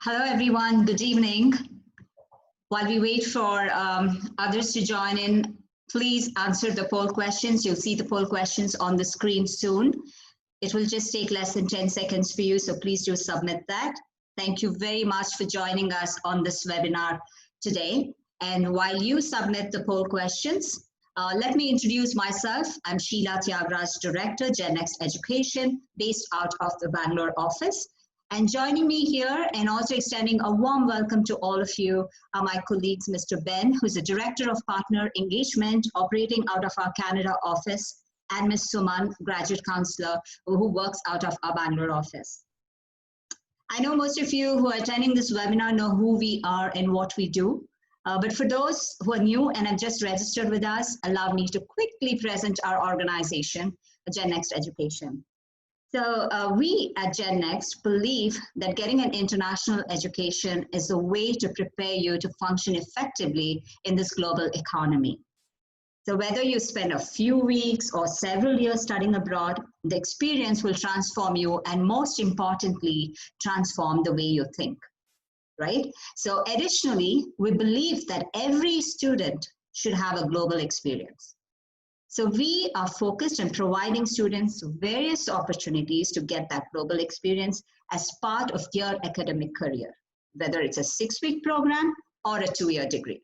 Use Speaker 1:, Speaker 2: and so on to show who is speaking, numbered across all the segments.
Speaker 1: Hello, everyone. Good evening. While we wait for others to join in, please answer the poll questions. You'll see the poll questions on the screen soon. It will just take less than 10 seconds for you, so please do submit that. Thank you very much for joining us on this webinar today. And while you submit the poll questions, let me introduce myself. I'm Sheila Tyagaraja, Director, Gen Next Education, based out of the Bangalore office. And joining me here and also extending a warm welcome to all of you are my colleagues, Mr. Ben, who's the Director of Partner Engagement, operating out of our Canada office, and Ms. Suman, Graduate Counselor, who works out of our Bangalore office. I know most of you who are attending this webinar know who we are and what we do. But for those who are new and have just registered with us, allow me to quickly present our organization, Gen Next Education. So we at Gen Next believe that getting an international education is a way to prepare you to function effectively in this global economy. So whether you spend a few weeks or several years studying abroad, the experience will transform you and most importantly, transform the way you think, right? So additionally, we believe that every student should have a global experience. So we are focused on providing students various opportunities to get that global experience as part of their academic career, whether it's a 6-week program or a 2-year degree.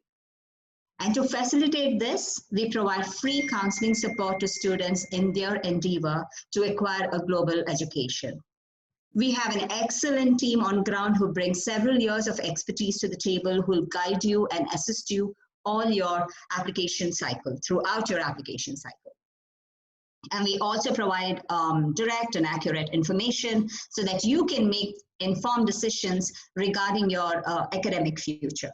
Speaker 1: And to facilitate this, we provide free counseling support to students in their endeavor to acquire a global education. We have an excellent team on ground who brings several years of expertise to the table, who will guide you and assist you all your application cycle, throughout your application cycle. And we also provide direct and accurate information so that you can make informed decisions regarding your academic future.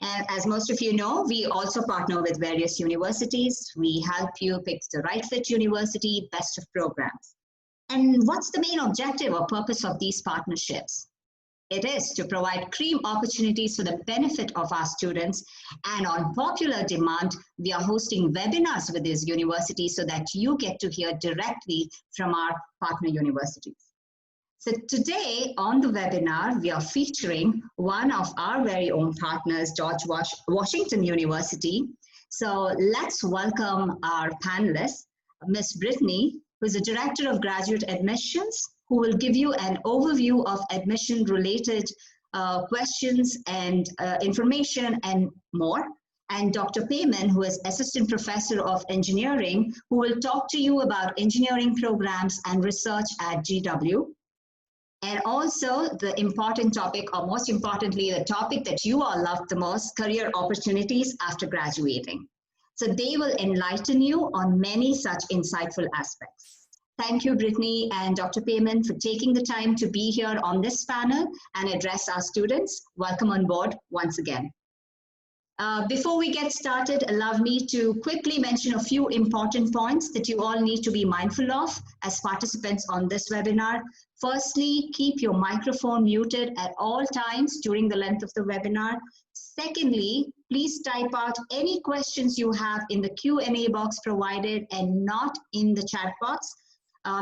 Speaker 1: And as most of you know, we also partner with various universities. We help you pick the right fit university, best of programs. And what's the main objective or purpose of these partnerships? It is to provide cream opportunities for the benefit of our students, and on popular demand, we are hosting webinars with these universities so that you get to hear directly from our partner universities. So today on the webinar, we are featuring one of our very own partners, George Washington University. So let's welcome our panelists, Ms. Brittany, who's the Director of Graduate Admissions, who will give you an overview of admission-related questions and information and more. And Dr. Payman, who is Assistant Professor of Engineering, who will talk to you about engineering programs and research at GW. And also the important topic, or most importantly, the topic that you all love the most, career opportunities after graduating. So they will enlighten you on many such insightful aspects. Thank you, Brittany and Dr. Payman, for taking the time to be here on this panel and address our students. Welcome on board once again. Before we get started, allow me to quickly mention a few important points that you all need to be mindful of as participants on this webinar. Firstly, keep your microphone muted at all times during the length of the webinar. Secondly, please type out any questions you have in the Q&A box provided and not in the chat box.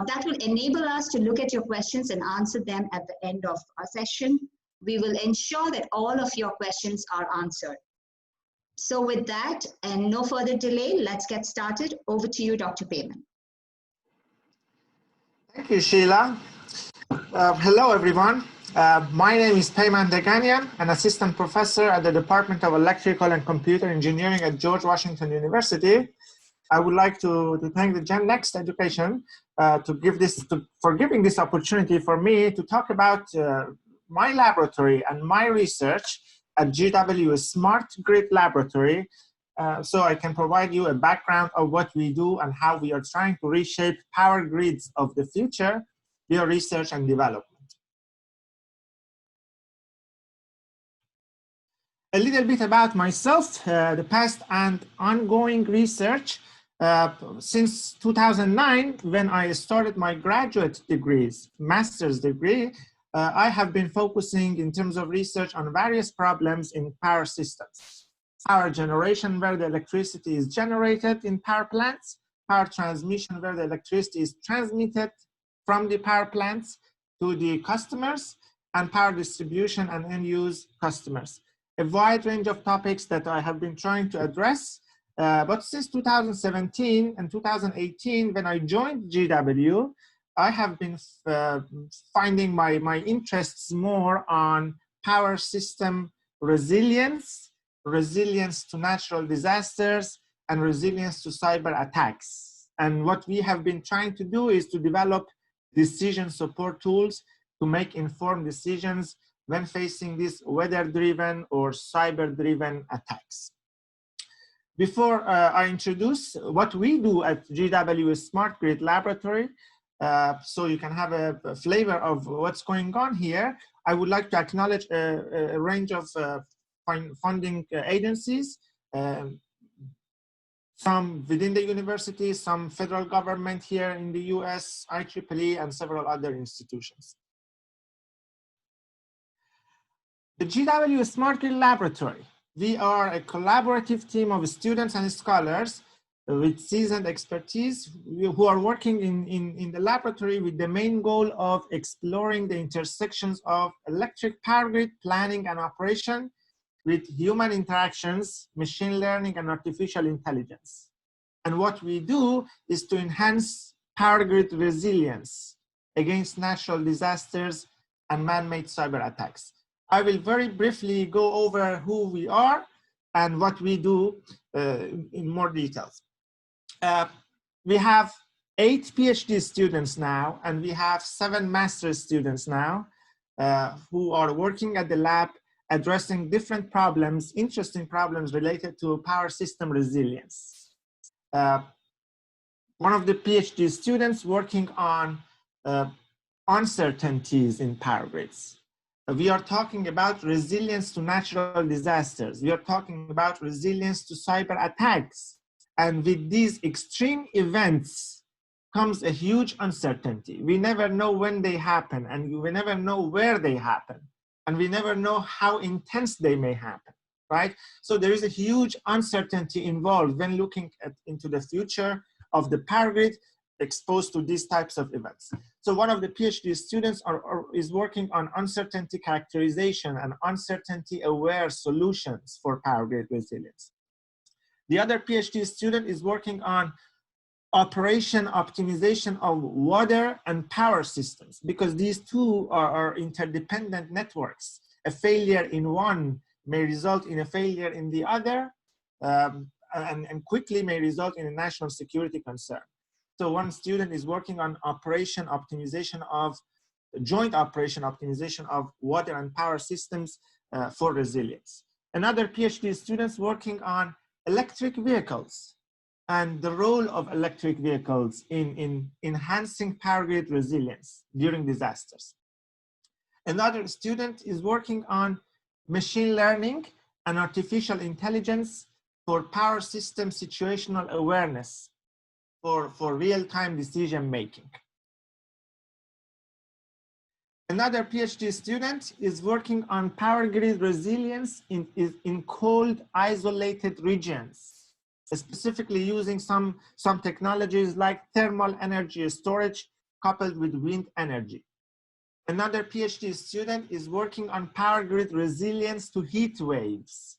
Speaker 1: That will enable us to look at your questions and answer them at the end of our session. We will ensure that all of your questions are answered. So with that and no further delay, let's get started. Over to you, Dr. Payman.
Speaker 2: Thank you, Sheila. Hello, everyone. My name is Payman Dehghanian, an assistant professor at the Department of Electrical and Computer Engineering at George Washington University. I would like to thank the Gen Next Education for giving this opportunity for me to talk about my laboratory and my research at GW Smart Grid Laboratory, so I can provide you a background of what we do and how we are trying to reshape power grids of the future via research and development. A little bit about myself, the past and ongoing research. Since 2009, when I started my graduate degrees, master's degree, I have been focusing in terms of research on various problems in power systems. Power generation, where the electricity is generated in power plants, power transmission, where the electricity is transmitted from the power plants to the customers, and power distribution and end-use customers. A wide range of topics that I have been trying to address. But since 2017 and 2018, when I joined GW, I have been finding my interests more on power system resilience, resilience to natural disasters, and resilience to cyber attacks. And what we have been trying to do is to develop decision support tools to make informed decisions when facing these weather-driven or cyber-driven attacks. Before I introduce what we do at GW Smart Grid Laboratory, so you can have a flavor of what's going on here, I would like to acknowledge a range of funding agencies, some within the university, some federal government here in the US, IEEE, and several other institutions. The GW Smart Grid Laboratory. We are a collaborative team of students and scholars with seasoned expertise who are working in the laboratory with the main goal of exploring the intersections of electric power grid planning and operation with human interactions, machine learning, and artificial intelligence. And what we do is to enhance power grid resilience against natural disasters and man-made cyber attacks. I will very briefly go over who we are and what we do in more details. We have 8 PhD students now, and we have 7 master's students now who are working at the lab addressing different problems, interesting problems related to power system resilience. One of the PhD students working on uncertainties in power grids. We are talking about resilience to natural disasters. We are talking about resilience to cyber attacks. And with these extreme events comes a huge uncertainty. We never know when they happen, and we never know where they happen, and we never know how intense they may happen, right? So there is a huge uncertainty involved when looking into the future of the power grid exposed to these types of events. So one of the PhD students is working on uncertainty characterization and uncertainty-aware solutions for power grid resilience. The other PhD student is working on operation optimization of water and power systems, because these two are interdependent networks. A failure in one may result in a failure in the other, and quickly may result in a national security concern. So one student is working on operation optimization of joint operation optimization of water and power systems for resilience. Another PhD student is working on electric vehicles and the role of electric vehicles in enhancing power grid resilience during disasters. Another student is working on machine learning and artificial intelligence for power system situational awareness for real-time decision making. Another PhD student is working on power grid resilience in cold, isolated regions, specifically using some technologies like thermal energy storage coupled with wind energy. Another PhD student is working on power grid resilience to heat waves.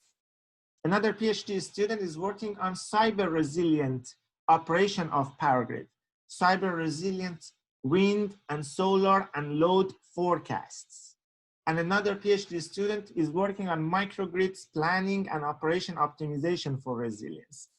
Speaker 2: Another PhD student is working on cyber resilient operation of power grid, cyber resilient wind and solar and load forecasts. And another PhD student is working on microgrids planning and operation optimization for resilience.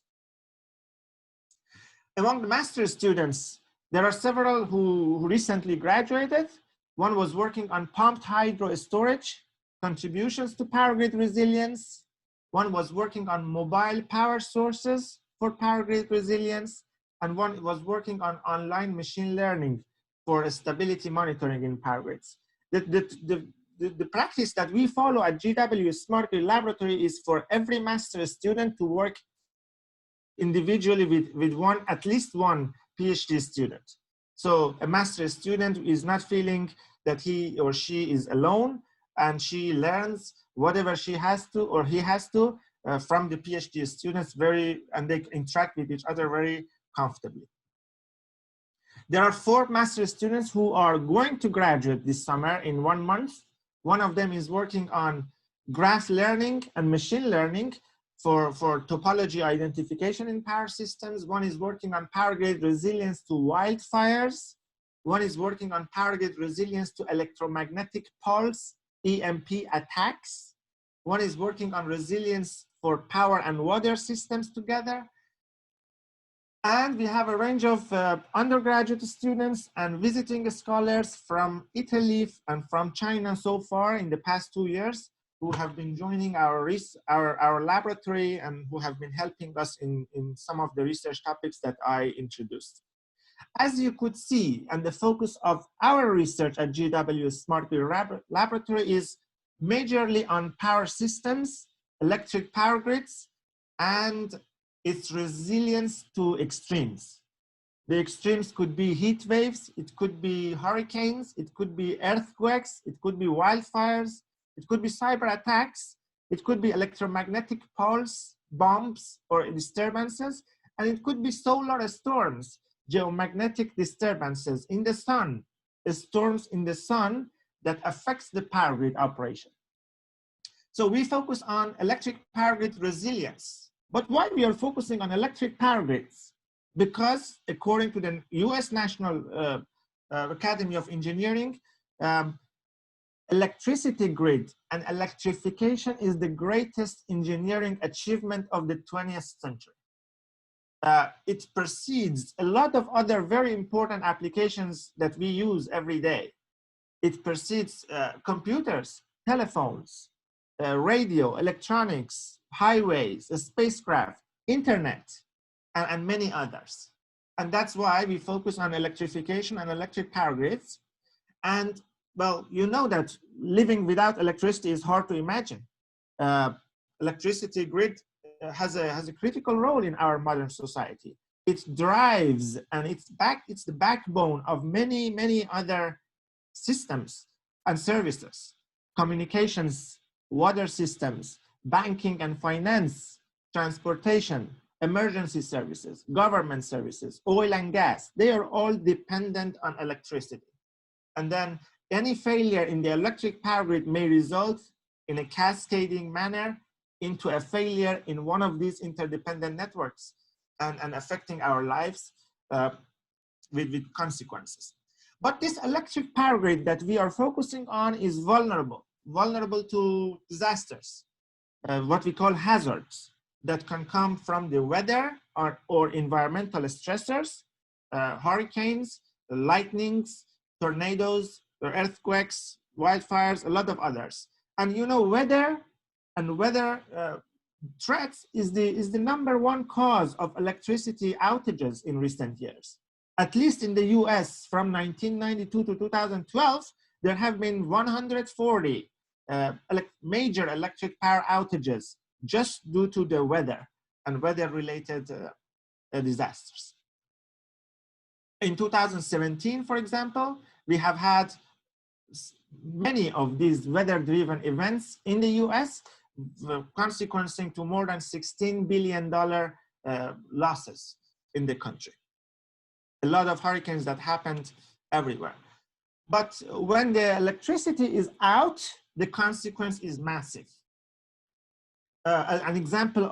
Speaker 2: Among the master's students, there are several who recently graduated. One was working on pumped hydro storage, contributions to power grid resilience. One was working on mobile power sources for power grid resilience, and one was working on online machine learning for stability monitoring in power grids. The practice that we follow at GW Smart Grid Laboratory is for every master's student to work individually with at least one PhD student. So a master's student is not feeling that he or she is alone, and she learns whatever she has to or he has to from the PhD students and they interact with each other very comfortably. There are 4 master's students who are going to graduate this summer in 1 month. One of them is working on graph learning and machine learning for topology identification in power systems. One is working on power grid resilience to wildfires. One is working on power grid resilience to electromagnetic pulse, EMP attacks. One is working on resilience for power and water systems together. And we have a range of undergraduate students and visiting scholars from Italy and from China so far in the past 2 years who have been joining our laboratory and who have been helping us in some of the research topics that I introduced. As you could see, and the focus of our research at GW Smart Grid Laboratory is majorly on power systems, electric power grids, and its resilience to extremes. The extremes could be heat waves, it could be hurricanes, it could be earthquakes, it could be wildfires, it could be cyber attacks, it could be electromagnetic pulse, bombs or disturbances, and it could be solar storms, geomagnetic disturbances in the sun, storms in the sun that affects the power grid operation. So we focus on electric power grid resilience. But why we are focusing on electric power grids? Because according to the US National Academy of Engineering, electricity grid and electrification is the greatest engineering achievement of the 20th century. It precedes a lot of other very important applications that we use every day. It precedes computers, telephones, radio, electronics, highways, spacecraft, internet, and many others. And that's why we focus on electrification and electric power grids. And well, you know that living without electricity is hard to imagine. Electricity grid has a critical role in our modern society. It drives and it's the backbone of many other systems and services, communications, water systems, banking and finance, transportation, emergency services, government services, oil and gas. They are all dependent on electricity. And then any failure in the electric power grid may result in a cascading manner into a failure in one of these interdependent networks and affecting our lives with consequences. But this electric power grid that we are focusing on is vulnerable to disasters, what we call hazards that can come from the weather or environmental stressors, hurricanes, lightnings, tornadoes, earthquakes, wildfires, a lot of others. And you know, weather threats is the #1 cause of electricity outages in recent years. At least in the US, from 1992 to 2012, there have been 140 major electric power outages just due to the weather and weather-related disasters. In 2017, for example, we have had many of these weather-driven events in the US, consequencing to more than $16 billion losses in the country. A lot of hurricanes that happened everywhere. But when the electricity is out, the consequence is massive. An example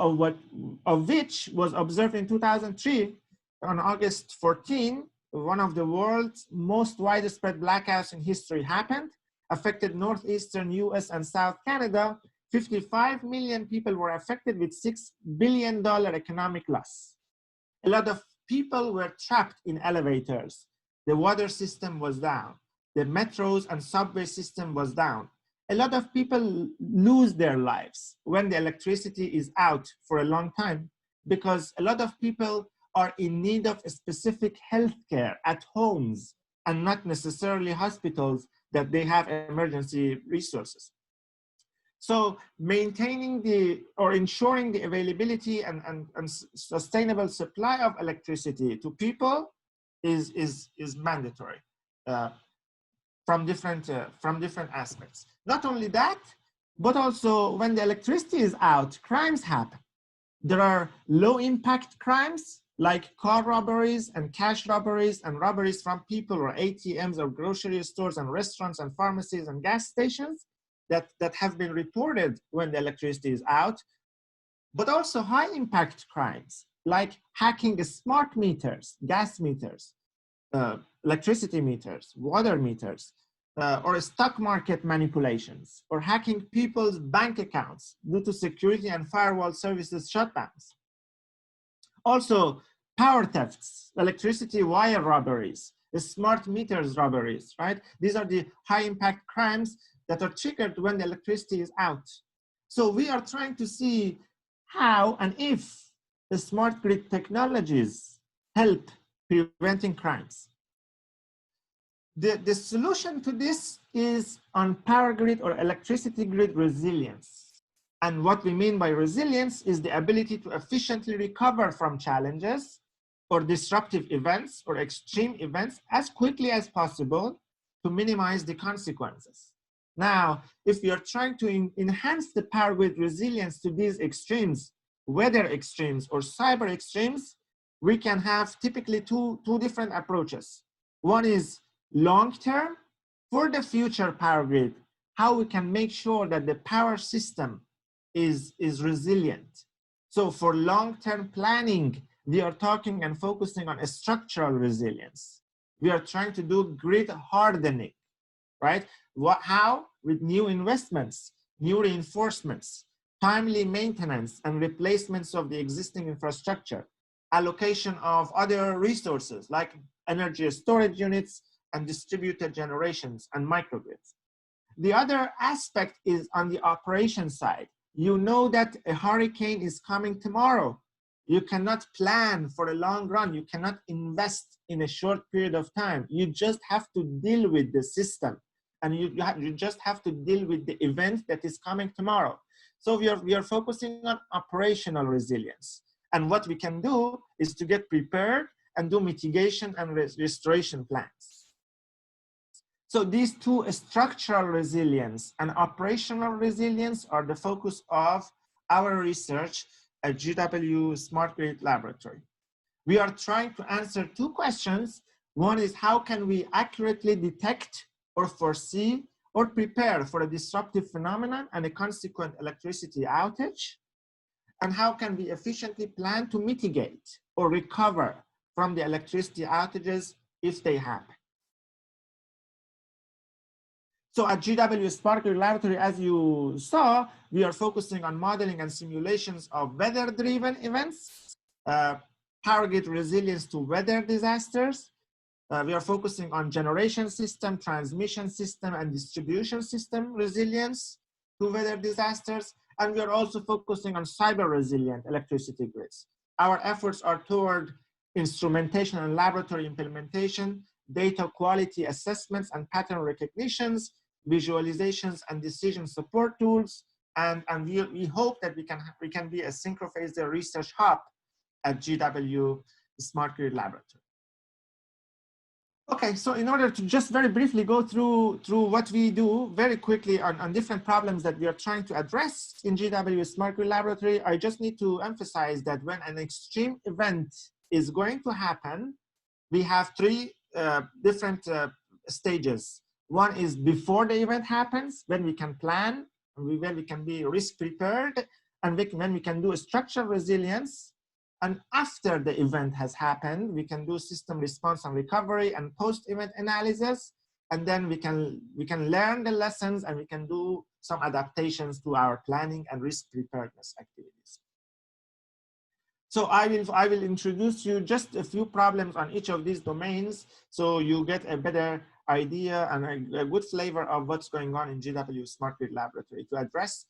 Speaker 2: of which was observed in 2003 on August 14. One of the world's most widespread blackouts in history happened, affected northeastern US and South Canada. 55 million people were affected with $6 billion economic loss. A lot of people were trapped in elevators. The water system was down. The metros and subway system was down. A lot of people lose their lives when the electricity is out for a long time, because a lot of people are in need of a specific healthcare at homes and not necessarily hospitals that they have emergency resources. So maintaining or ensuring the availability and sustainable supply of electricity to people is mandatory from different aspects. Not only that, but also when the electricity is out, crimes happen. There are low impact crimes like car robberies and cash robberies and robberies from people or ATMs or grocery stores and restaurants and pharmacies and gas stations. that have been reported when the electricity is out, but also high impact crimes like hacking smart meters, gas meters, electricity meters, water meters, or stock market manipulations, or hacking people's bank accounts due to security and firewall services shutdowns. Also, power thefts, electricity wire robberies, smart meters robberies, right? These are the high impact crimes that are triggered when the electricity is out. So we are trying to see how and if the smart grid technologies help preventing crimes. The solution to this is on power grid or electricity grid resilience. And what we mean by resilience is the ability to efficiently recover from challenges or disruptive events or extreme events as quickly as possible to minimize the consequences. Now, if we are trying to enhance the power grid resilience to these extremes, weather extremes or cyber extremes, we can have typically two different approaches. One is long-term, for the future power grid, how we can make sure that the power system is resilient. So for long-term planning, we are talking and focusing on a structural resilience. We are trying to do grid hardening, right? How? With new investments, new reinforcements, timely maintenance and replacements of the existing infrastructure, allocation of other resources like energy storage units and distributed generations and microgrids. The other aspect is on the operation side. You know that a hurricane is coming tomorrow. You cannot plan for a long run. You cannot invest in a short period of time. You just have to deal with the system. And you just have to deal with the event that is coming tomorrow. So we are focusing on operational resilience. And what we can do is to get prepared and do mitigation and restoration plans. So these two, structural resilience and operational resilience, are the focus of our research at GW Smart Grid Laboratory. We are trying to answer two questions. One is, how can we accurately detect or foresee or prepare for a disruptive phenomenon and a consequent electricity outage? And how can we efficiently plan to mitigate or recover from the electricity outages if they happen? So at GW Smart Grid Laboratory, as you saw, we are focusing on modeling and simulations of weather-driven events, power grid resilience to weather disasters. We are focusing on generation system, transmission system, and distribution system resilience to weather disasters. And we are also focusing on cyber resilient electricity grids. Our efforts are toward instrumentation and laboratory implementation, data quality assessments and pattern recognitions, visualizations and decision support tools, and we hope that we can be a synchrophase research hub at GW Smart Grid Laboratory. Okay, so in order to just very briefly go through what we do very quickly on different problems that we are trying to address in GW Smart Grid Laboratory, I just need to emphasize that when an extreme event is going to happen, we have three different stages. One is before the event happens, when we can plan, when we can be risk prepared, and when we can do a structural resilience. And after the event has happened, we can do system response and recovery and post-event analysis. And then we can learn the lessons and we can do some adaptations to our planning and risk preparedness activities. So I will introduce you just a few problems on each of these domains so you get a better idea and a good flavor of what's going on in GW Smart Grid Laboratory to address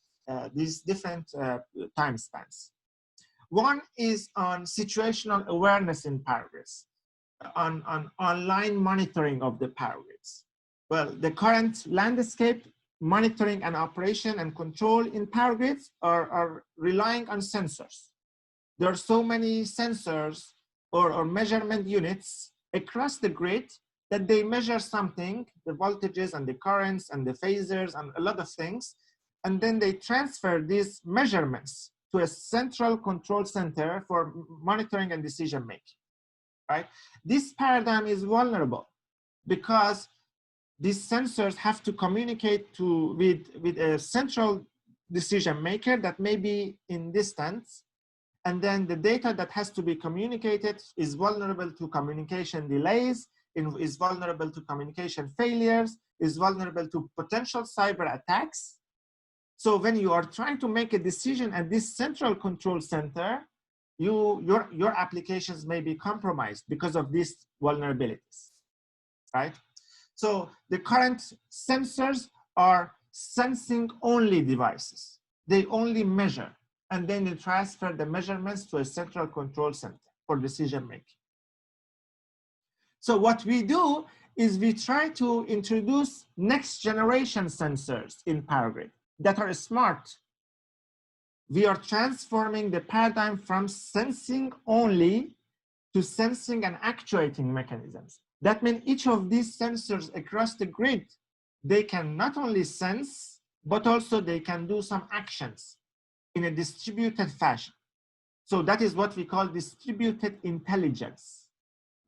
Speaker 2: these different time spans. One is on situational awareness in power grids, on online monitoring of the power grids. Well, the current landscape monitoring and operation and control in power grids are relying on sensors. There are so many sensors or measurement units across the grid that they measure something, the voltages and the currents and the phasors and a lot of things, and then they transfer these measurements to a central control center for monitoring and decision making, right? This paradigm is vulnerable because these sensors have to communicate with a central decision maker that may be in distance. And then the data that has to be communicated is vulnerable to communication delays, is vulnerable to communication failures, is vulnerable to potential cyber attacks. So when you are trying to make a decision at this central control center, your applications may be compromised because of these vulnerabilities, right? So the current sensors are sensing only devices. They only measure, and then you transfer the measurements to a central control center for decision making. So what we do is we try to introduce next generation sensors in Power Grid that are smart. We are transforming the paradigm from sensing only to sensing and actuating mechanisms. That means each of these sensors across the grid, they can not only sense, but also they can do some actions in a distributed fashion. So that is what we call distributed intelligence.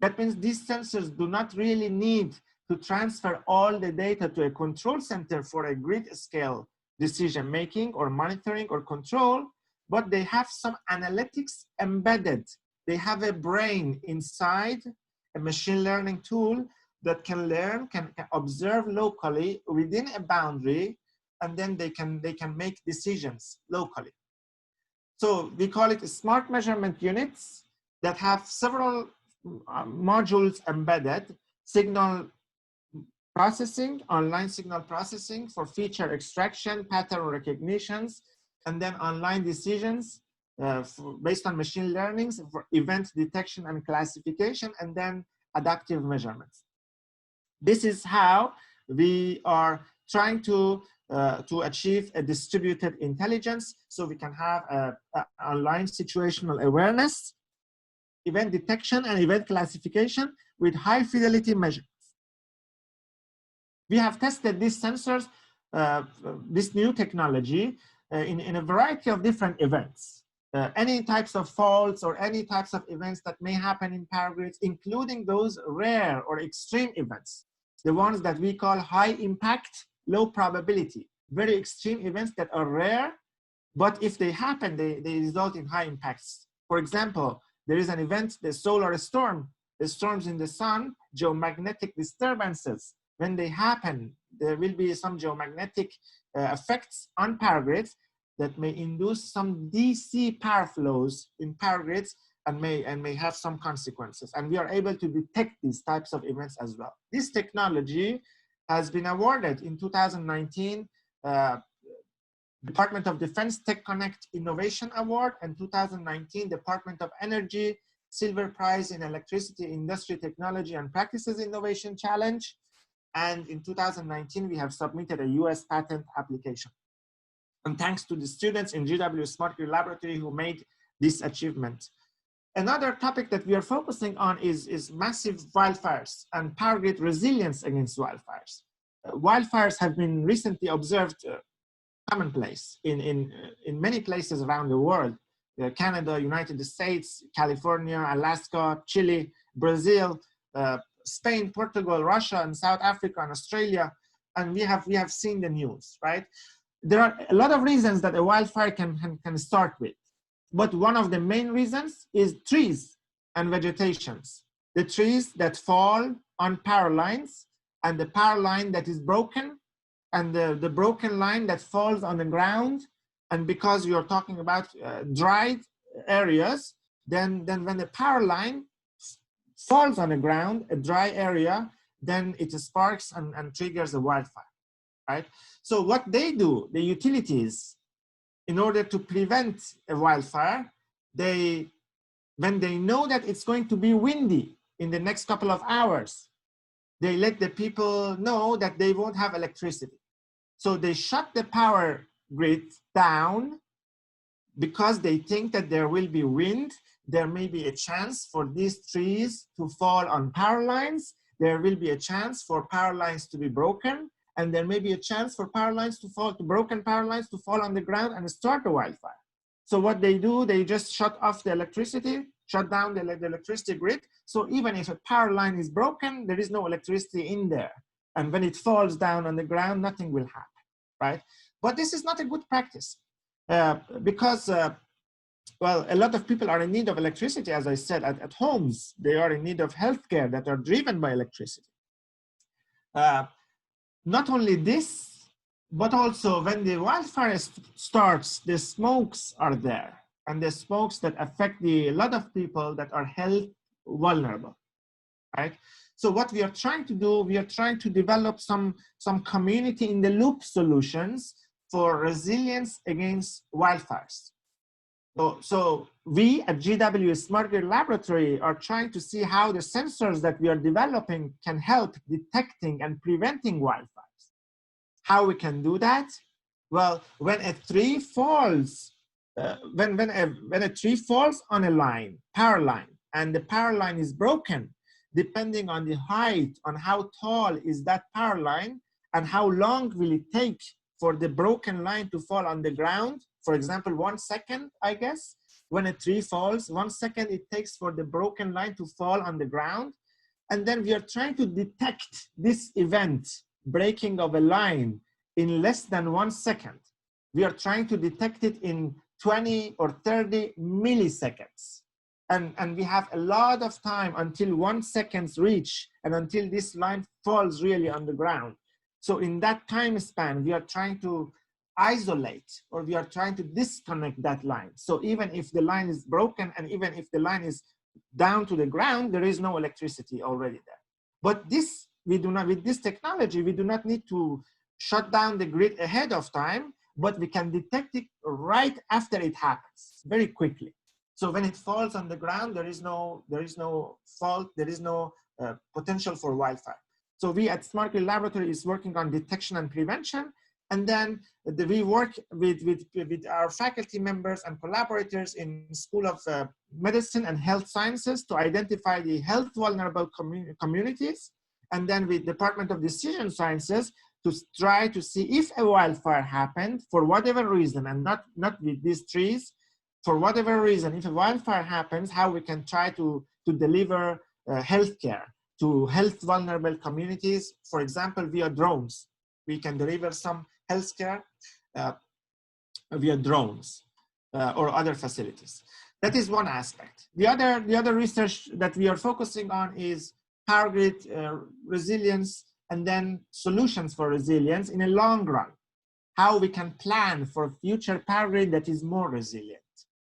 Speaker 2: That means these sensors do not really need to transfer all the data to a control center for a grid scale decision making or monitoring or control, but they have some analytics embedded. They have a brain inside a machine learning tool that can learn, can observe locally within a boundary, and then they can make decisions locally. So we call it smart measurement units that have several modules embedded: signal processing, online signal processing for feature extraction, pattern recognitions, and then online decisions based on machine learning for event detection and classification, and then adaptive measurements. This is how we are trying to achieve a distributed intelligence, so we can have a online situational awareness, event detection, and event classification with high fidelity measurements. We have tested these sensors, this new technology, in a variety of different events. Any types of faults or any types of events that may happen in power grids, including those rare or extreme events, the ones that we call high impact, low probability, very extreme events that are rare, but if they happen, they result in high impacts. For example, there is an event, the solar storm, the storms in the sun, geomagnetic disturbances. When they happen, there will be some geomagnetic effects on power grids that may induce some DC power flows in power grids and may have some consequences. And we are able to detect these types of events as well. This technology has been awarded in 2019 Department of Defense Tech Connect Innovation Award, and 2019 Department of Energy Silver Prize in Electricity Industry Technology and Practices Innovation Challenge. And in 2019, we have submitted a US patent application. And thanks to the students in GW Smart Grid Laboratory who made this achievement. Another topic that we are focusing on is massive wildfires and power grid resilience against wildfires. Wildfires have been recently observed commonplace in many places around the world. Canada, United States, California, Alaska, Chile, Brazil, Spain, Portugal, Russia, and South Africa, and Australia. And we have seen the news, right? There are a lot of reasons that a wildfire can start with. But one of the main reasons is trees and vegetations. The trees that fall on power lines, and the power line that is broken, and the broken line that falls on the ground. And because you're talking about dried areas, then when the power line falls on the ground, a dry area, then it sparks and triggers a wildfire, right? So what they do, the utilities, in order to prevent a wildfire, when they know that it's going to be windy in the next couple of hours, they let the people know that they won't have electricity. So they shut the power grid down because they think that there will be wind. There may be a chance for these trees to fall on power lines. There will be a chance for power lines to be broken. And there may be a chance for power lines to fall, broken power lines to fall on the ground and start a wildfire. So what they do, they just shut off the electricity, shut down the electricity grid. So even if a power line is broken, there is no electricity in there. And when it falls down on the ground, nothing will happen, right? But this is not a good practice because well, a lot of people are in need of electricity, as I said, at homes. They are in need of healthcare that are driven by electricity. Not only this, but also when the wildfire starts, the smokes are there, and the smokes that affect a lot of people that are health vulnerable, right? So what we are trying to do, we are trying to develop some community in the loop solutions for resilience against wildfires. So we at GW Smart Grid Laboratory are trying to see how the sensors that we are developing can help detecting and preventing wildfires. How we can do that? Well, when a tree falls, when a tree falls on a line, power line, and the power line is broken, depending on the height, on how tall is that power line, and how long will it take for the broken line to fall on the ground. For example, 1 second, I guess, when a tree falls, 1 second it takes for the broken line to fall on the ground. And then we are trying to detect this event, breaking of a line, in less than 1 second. We are trying to detect it in 20 or 30 milliseconds. And we have a lot of time until 1 second reach and until this line falls really on the ground. So in that time span, we are trying to isolate, or we are trying to disconnect that line. So even if the line is broken and even if the line is down to the ground, there is no electricity already there. But this, we do not, with this technology, we do not need to shut down the grid ahead of time, but we can detect it right after it happens, very quickly. So when it falls on the ground, there is no fault, there is no potential for wildfire. So we at Smart Grid Laboratory is working on detection and prevention. And then we work with our faculty members and collaborators in School of Medicine and Health Sciences to identify the health vulnerable communities. And then with Department of Decision Sciences to try to see if a wildfire happened for whatever reason, and not with these trees, for whatever reason, if a wildfire happens, how we can try to deliver healthcare to health vulnerable communities, for example, via drones. We can deliver some healthcare via drones or other facilities. That is one aspect. The other research that we are focusing on is power grid resilience, and then solutions for resilience in a long run. How we can plan for future power grid that is more resilient.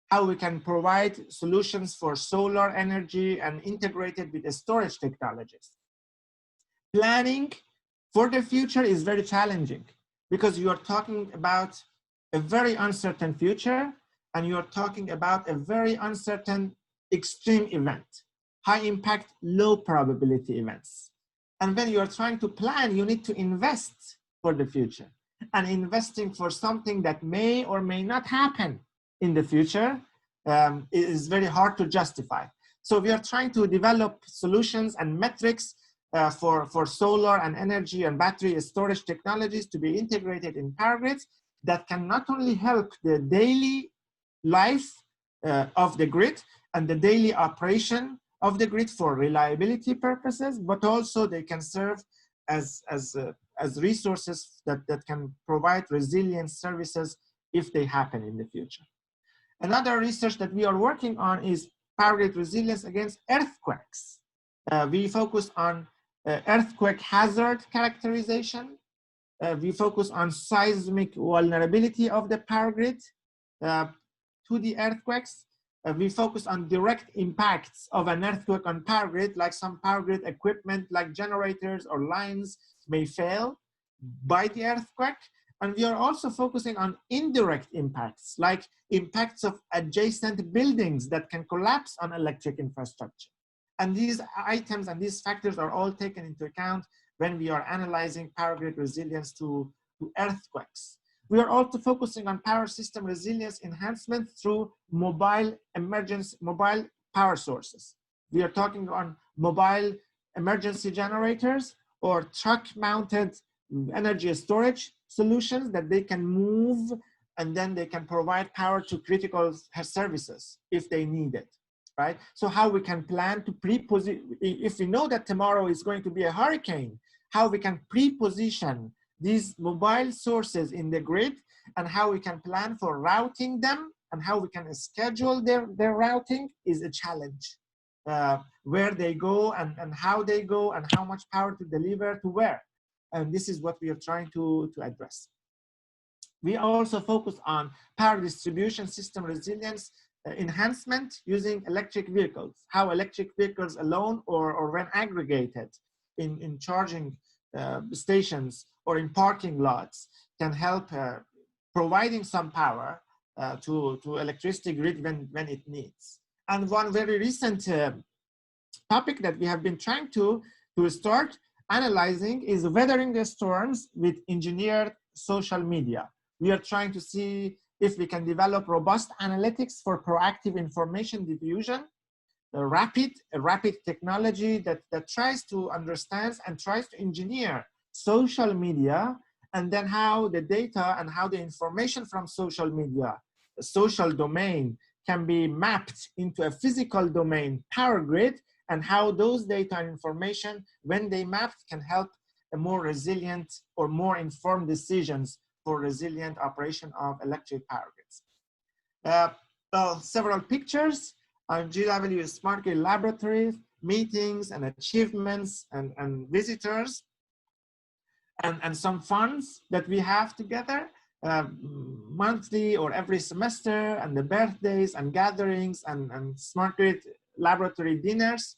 Speaker 2: How we can provide solutions for solar energy and integrated with the storage technologies. Planning for the future is very challenging because you are talking about a very uncertain future, and you are talking about a very uncertain extreme event, high impact, low probability events. And when you are trying to plan, you need to invest for the future. And investing for something that may or may not happen in the future is very hard to justify. So we are trying to develop solutions and metrics for solar and energy and battery storage technologies to be integrated in power grids that can not only help the daily life of the grid and the daily operation of the grid for reliability purposes, but also they can serve as resources that can provide resilient services if they happen in the future. Another research that we are working on is power grid resilience against earthquakes. We focus on earthquake hazard characterization. We focus on seismic vulnerability of the power grid to the earthquakes. We focus on direct impacts of an earthquake on power grid, like some power grid equipment like generators or lines may fail by the earthquake. And we are also focusing on indirect impacts, like impacts of adjacent buildings that can collapse on electric infrastructure. And these items and these factors are all taken into account when we are analyzing power grid resilience to earthquakes. We are also focusing on power system resilience enhancement through mobile power sources. We are talking on mobile emergency generators or truck-mounted energy storage solutions that they can move, and then they can provide power to critical services if they need it, right? So how we can plan to pre-position, if we know that tomorrow is going to be a hurricane, how we can pre-position these mobile sources in the grid, and how we can plan for routing them, and how we can schedule their routing is a challenge. Where they go and how they go and how much power to deliver to where. And this is what we are trying to address. We also focus on power distribution system resilience enhancement using electric vehicles, how electric vehicles alone or when aggregated in charging stations or in parking lots can help providing some power to electricity grid when it needs. And one very recent topic that we have been trying to start analyzing is weathering the storms with engineered social media. We are trying to see if we can develop robust analytics for proactive information diffusion, a rapid technology that tries to understand and tries to engineer social media, and then how the data and how the information from social media, the social domain, can be mapped into a physical domain power grid, and how those data and information, when they mapped, can help a more resilient or more informed decisions for resilient operation of electric power grids. Well, several pictures on GW Smart Grid Laboratory, meetings and achievements and visitors, and some funds that we have together, monthly or every semester, and the birthdays and gatherings and Smart Grid Laboratory dinners.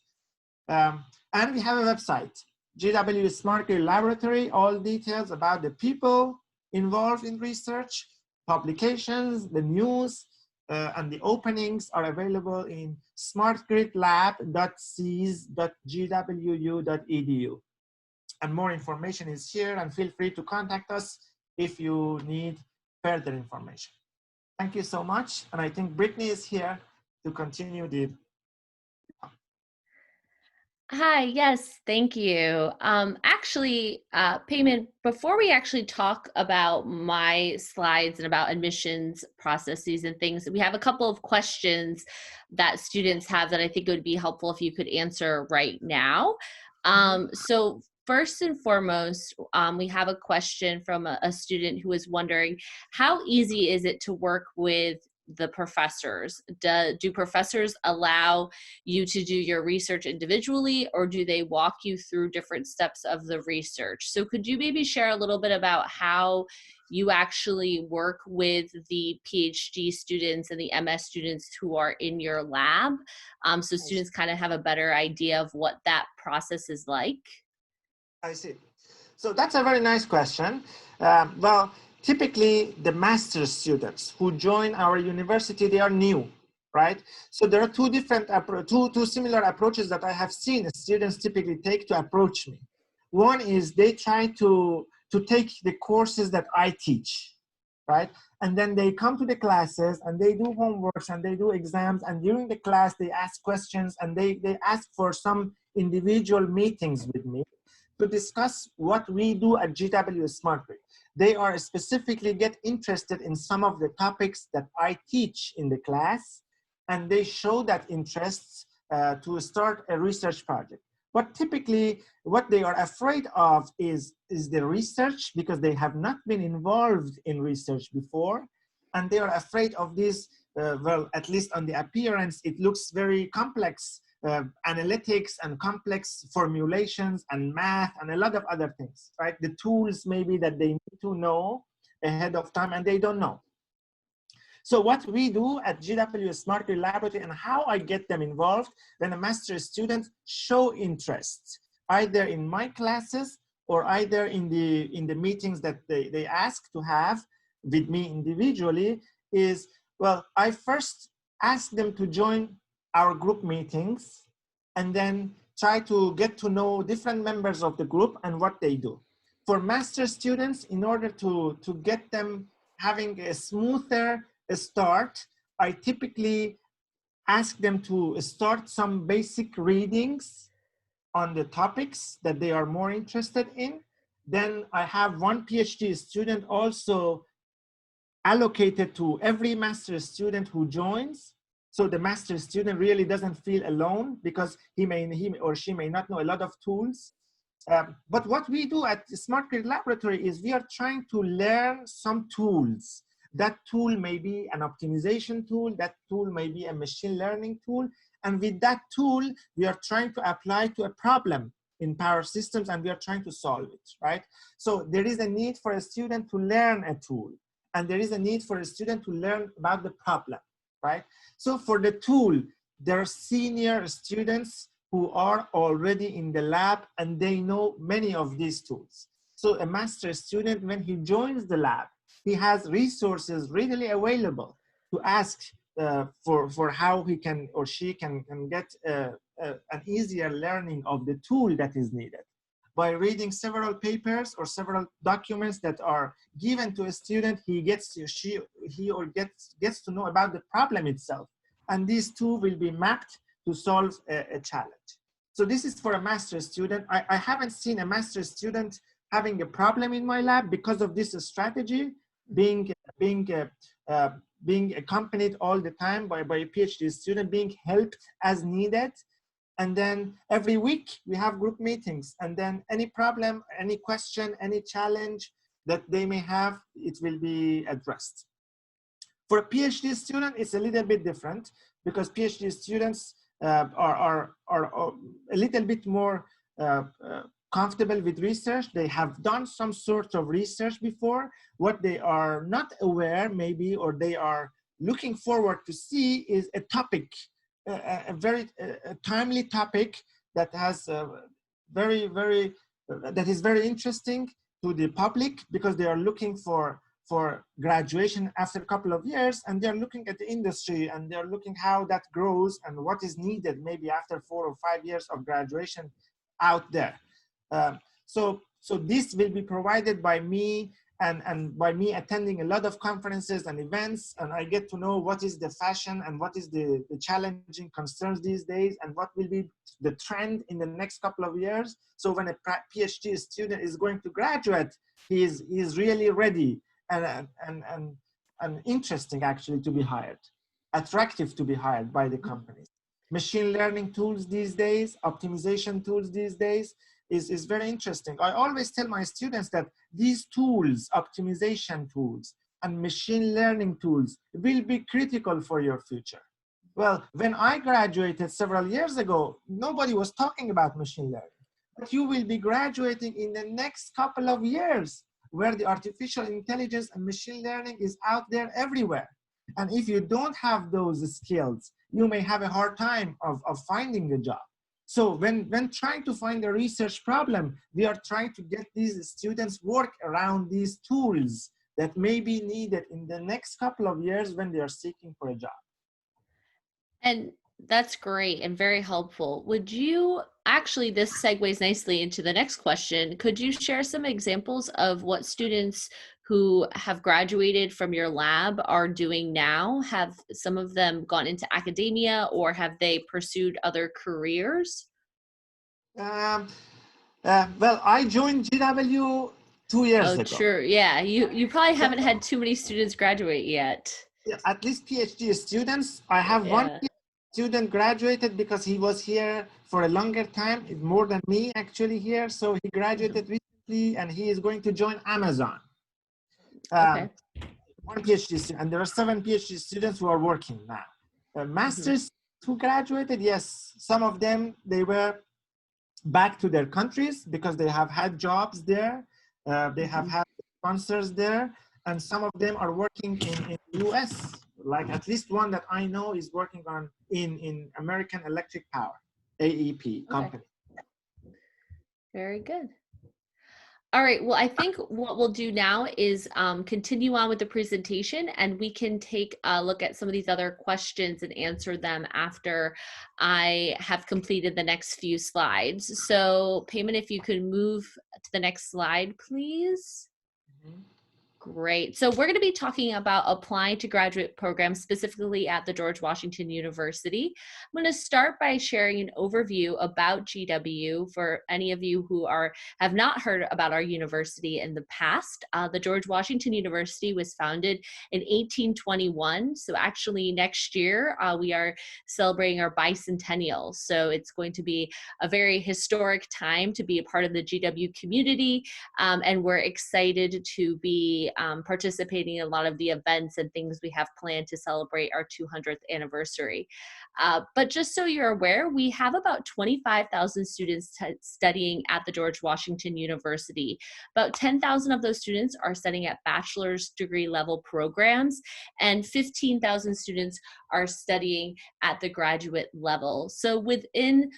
Speaker 2: And we have a website, GW Smart Grid Laboratory, all details about the people involved in research, publications, the news, and the openings are available in smartgridlab.cs.gwu.edu. And more information is here, and feel free to contact us if you need further information. Thank you so much. And I think Brittany is here to continue the.
Speaker 3: Hi, yes, thank you. Actually, Payman, before we actually talk about my slides and about admissions processes and things, we have a couple of questions that students have that I think it would be helpful if you could answer right now. So first and foremost, we have a question from a student who is wondering, how easy is it to work with the professors? Do professors allow you to do your research individually, or do they walk you through different steps of the research? So could you maybe share a little bit about how you actually work with the PhD students and the MS students who are in your lab, so students kind of have a better idea of what that process is like?
Speaker 2: I see. So that's a very nice question. Well, typically the master's students who join our university, they are new, right? So there are two similar approaches that I have seen students typically take to approach me. One is they try to take the courses that I teach, right? And then they come to the classes and they do homeworks and they do exams, and during the class they ask questions and they ask for some individual meetings with me to discuss what we do at GW Smart Grid. They are specifically get interested in some of the topics that I teach in the class, and they show that interest to start a research project. But typically, what they are afraid of is the research, because they have not been involved in research before, and they are afraid of this, well, at least on the appearance, it looks very complex, analytics and complex formulations and math and a lot of other things, right? The tools maybe that they need to know ahead of time and they don't know. So what we do at GW Smart Grid Laboratory and how I get them involved, when a master's student show interest, either in my classes or either in the meetings that they ask to have with me individually, is, well, I first ask them to join our group meetings and then try to get to know different members of the group and what they do. For master students, in order to get them having a smoother start, I typically ask them to start some basic readings on the topics that they are more interested in. Then I have one PhD student also allocated to every master student who joins. So the master student really doesn't feel alone, because he or she may not know a lot of tools. But what we do at the Smart Grid Laboratory is we are trying to learn some tools. That tool may be an optimization tool, that tool may be a machine learning tool, and with that tool, we are trying to apply to a problem in power systems, and we are trying to solve it, right? So there is a need for a student to learn a tool, and there is a need for a student to learn about the problem, right? So for the tool, there are senior students who are already in the lab and they know many of these tools. So a master student, when he joins the lab, he has resources readily available to ask for how he can or she can get an easier learning of the tool that is needed. By reading several papers or several documents that are given to a student, he gets to know about the problem itself. And these two will be mapped to solve a challenge. So this is for a master's student. I haven't seen a master's student having a problem in my lab because of this strategy, being accompanied all the time by a PhD student, being helped as needed. And then every week we have group meetings, and then any problem, any question, any challenge that they may have, it will be addressed. For a PhD student, it's a little bit different because PhD students are a little bit more comfortable with research. They have done some sort of research before. What they are not aware maybe, or they are looking forward to see, is a topic, a very timely topic that has that is very interesting to the public, because they are looking for graduation after a couple of years, and they're looking at the industry, and they're looking how that grows and what is needed maybe after 4 or 5 years of graduation out there. So this will be provided by me, and by me attending a lot of conferences and events, and I get to know what is the fashion and what is the challenging concerns these days, and what will be the trend in the next couple of years. So when a PhD student is going to graduate, he is really ready and interesting actually to be hired, attractive to be hired by the companies. Machine learning tools these days, optimization tools these days is very interesting. I always tell my students that these tools, optimization tools and machine learning tools, will be critical for your future. Well, when I graduated several years ago, nobody was talking about machine learning. But you will be graduating in the next couple of years, where the artificial intelligence and machine learning is out there everywhere. And if you don't have those skills, you may have a hard time of finding a job. So when trying to find a research problem, we are trying to get these students work around these tools that may be needed in the next couple of years when they are seeking for a job.
Speaker 3: And that's great and very helpful. Would you, actually, this segues nicely into the next question. Could you share some examples of what students who have graduated from your lab are doing now? Have some of them gone into academia, or have they pursued other careers?
Speaker 2: Well, I joined GW 2 years ago.
Speaker 3: Sure. Yeah, you probably haven't had too many students graduate yet.
Speaker 2: Yeah, at least PhD students. I have one student graduated because he was here for a longer time, more than me actually here. So he graduated recently, and he is going to join Amazon. One PhD student, and there are 7 PhD students who are working now. Masters who graduated, yes, some of them, they were back to their countries because they have had jobs there. They have had sponsors there, and some of them are working in the US. Like at least one that I know is working on in American Electric Power, AEP company.
Speaker 3: Very good. All right, well, I think what we'll do now is continue on with the presentation, and we can take a look at some of these other questions and answer them after I have completed the next few slides. So Payman, if you could move to the next slide, please. Great. So we're going to be talking about applying to graduate programs specifically at the George Washington University. I'm going to start by sharing an overview about GW for any of you who have not heard about our university in the past. The George Washington University was founded in 1821. So actually next year we are celebrating our bicentennial. So it's going to be a very historic time to be a part of the GW community, and we're excited to be participating in a lot of the events and things we have planned to celebrate our 200th anniversary. But just so you're aware, we have about 25,000 students studying at the George Washington University. About 10,000 of those students are studying at bachelor's degree level programs, and 15,000 students are studying at the graduate level. So within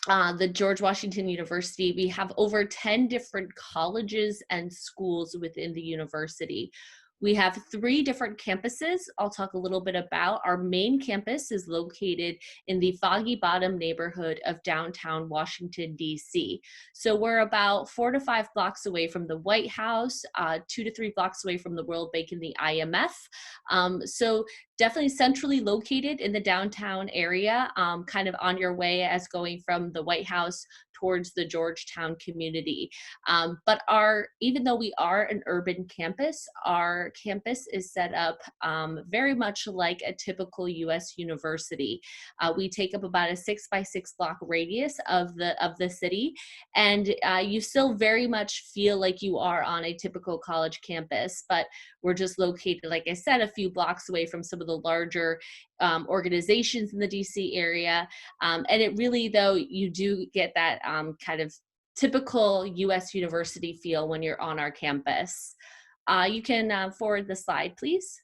Speaker 3: the George Washington University, we have over 10 different colleges and schools within the university. We have 3 different campuses I'll talk a little bit about. Our main campus is located in the Foggy Bottom neighborhood of downtown Washington, D.C. So we're about 4 to 5 blocks away from the White House, 2 to 3 blocks away from the World Bank and the IMF. So definitely centrally located in the downtown area, kind of on your way as going from the White House towards the Georgetown community. But even though we are an urban campus, our campus is set up very much like a typical U.S. university. We take up about a 6-by-6 block radius of the city, and you still very much feel like you are on a typical college campus, but we're just located, like I said, a few blocks away from some of the larger organizations in the DC area. And it really, though, you do get that kind of typical US university feel when you're on our campus. You can forward the slide, please.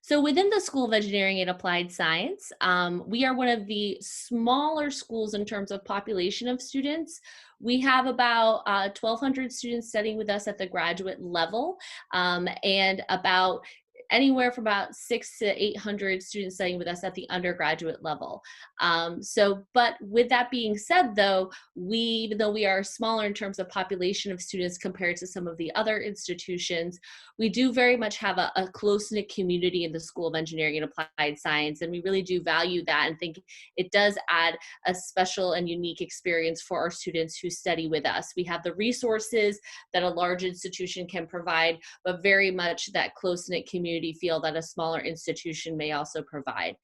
Speaker 3: So within the School of Engineering and Applied Science, we are one of the smaller schools in terms of population of students. We have about 1,200 students studying with us at the graduate level, and about anywhere from about 600 to 800 students studying with us at the undergraduate level. But with that being said, though, even though we are smaller in terms of population of students compared to some of the other institutions, we do very much have a close-knit community in the School of Engineering and Applied Science, and we really do value that and think it does add a special and unique experience for our students who study with us. We have the resources that a large institution can provide, but very much that close-knit community feel that a smaller institution may also provide.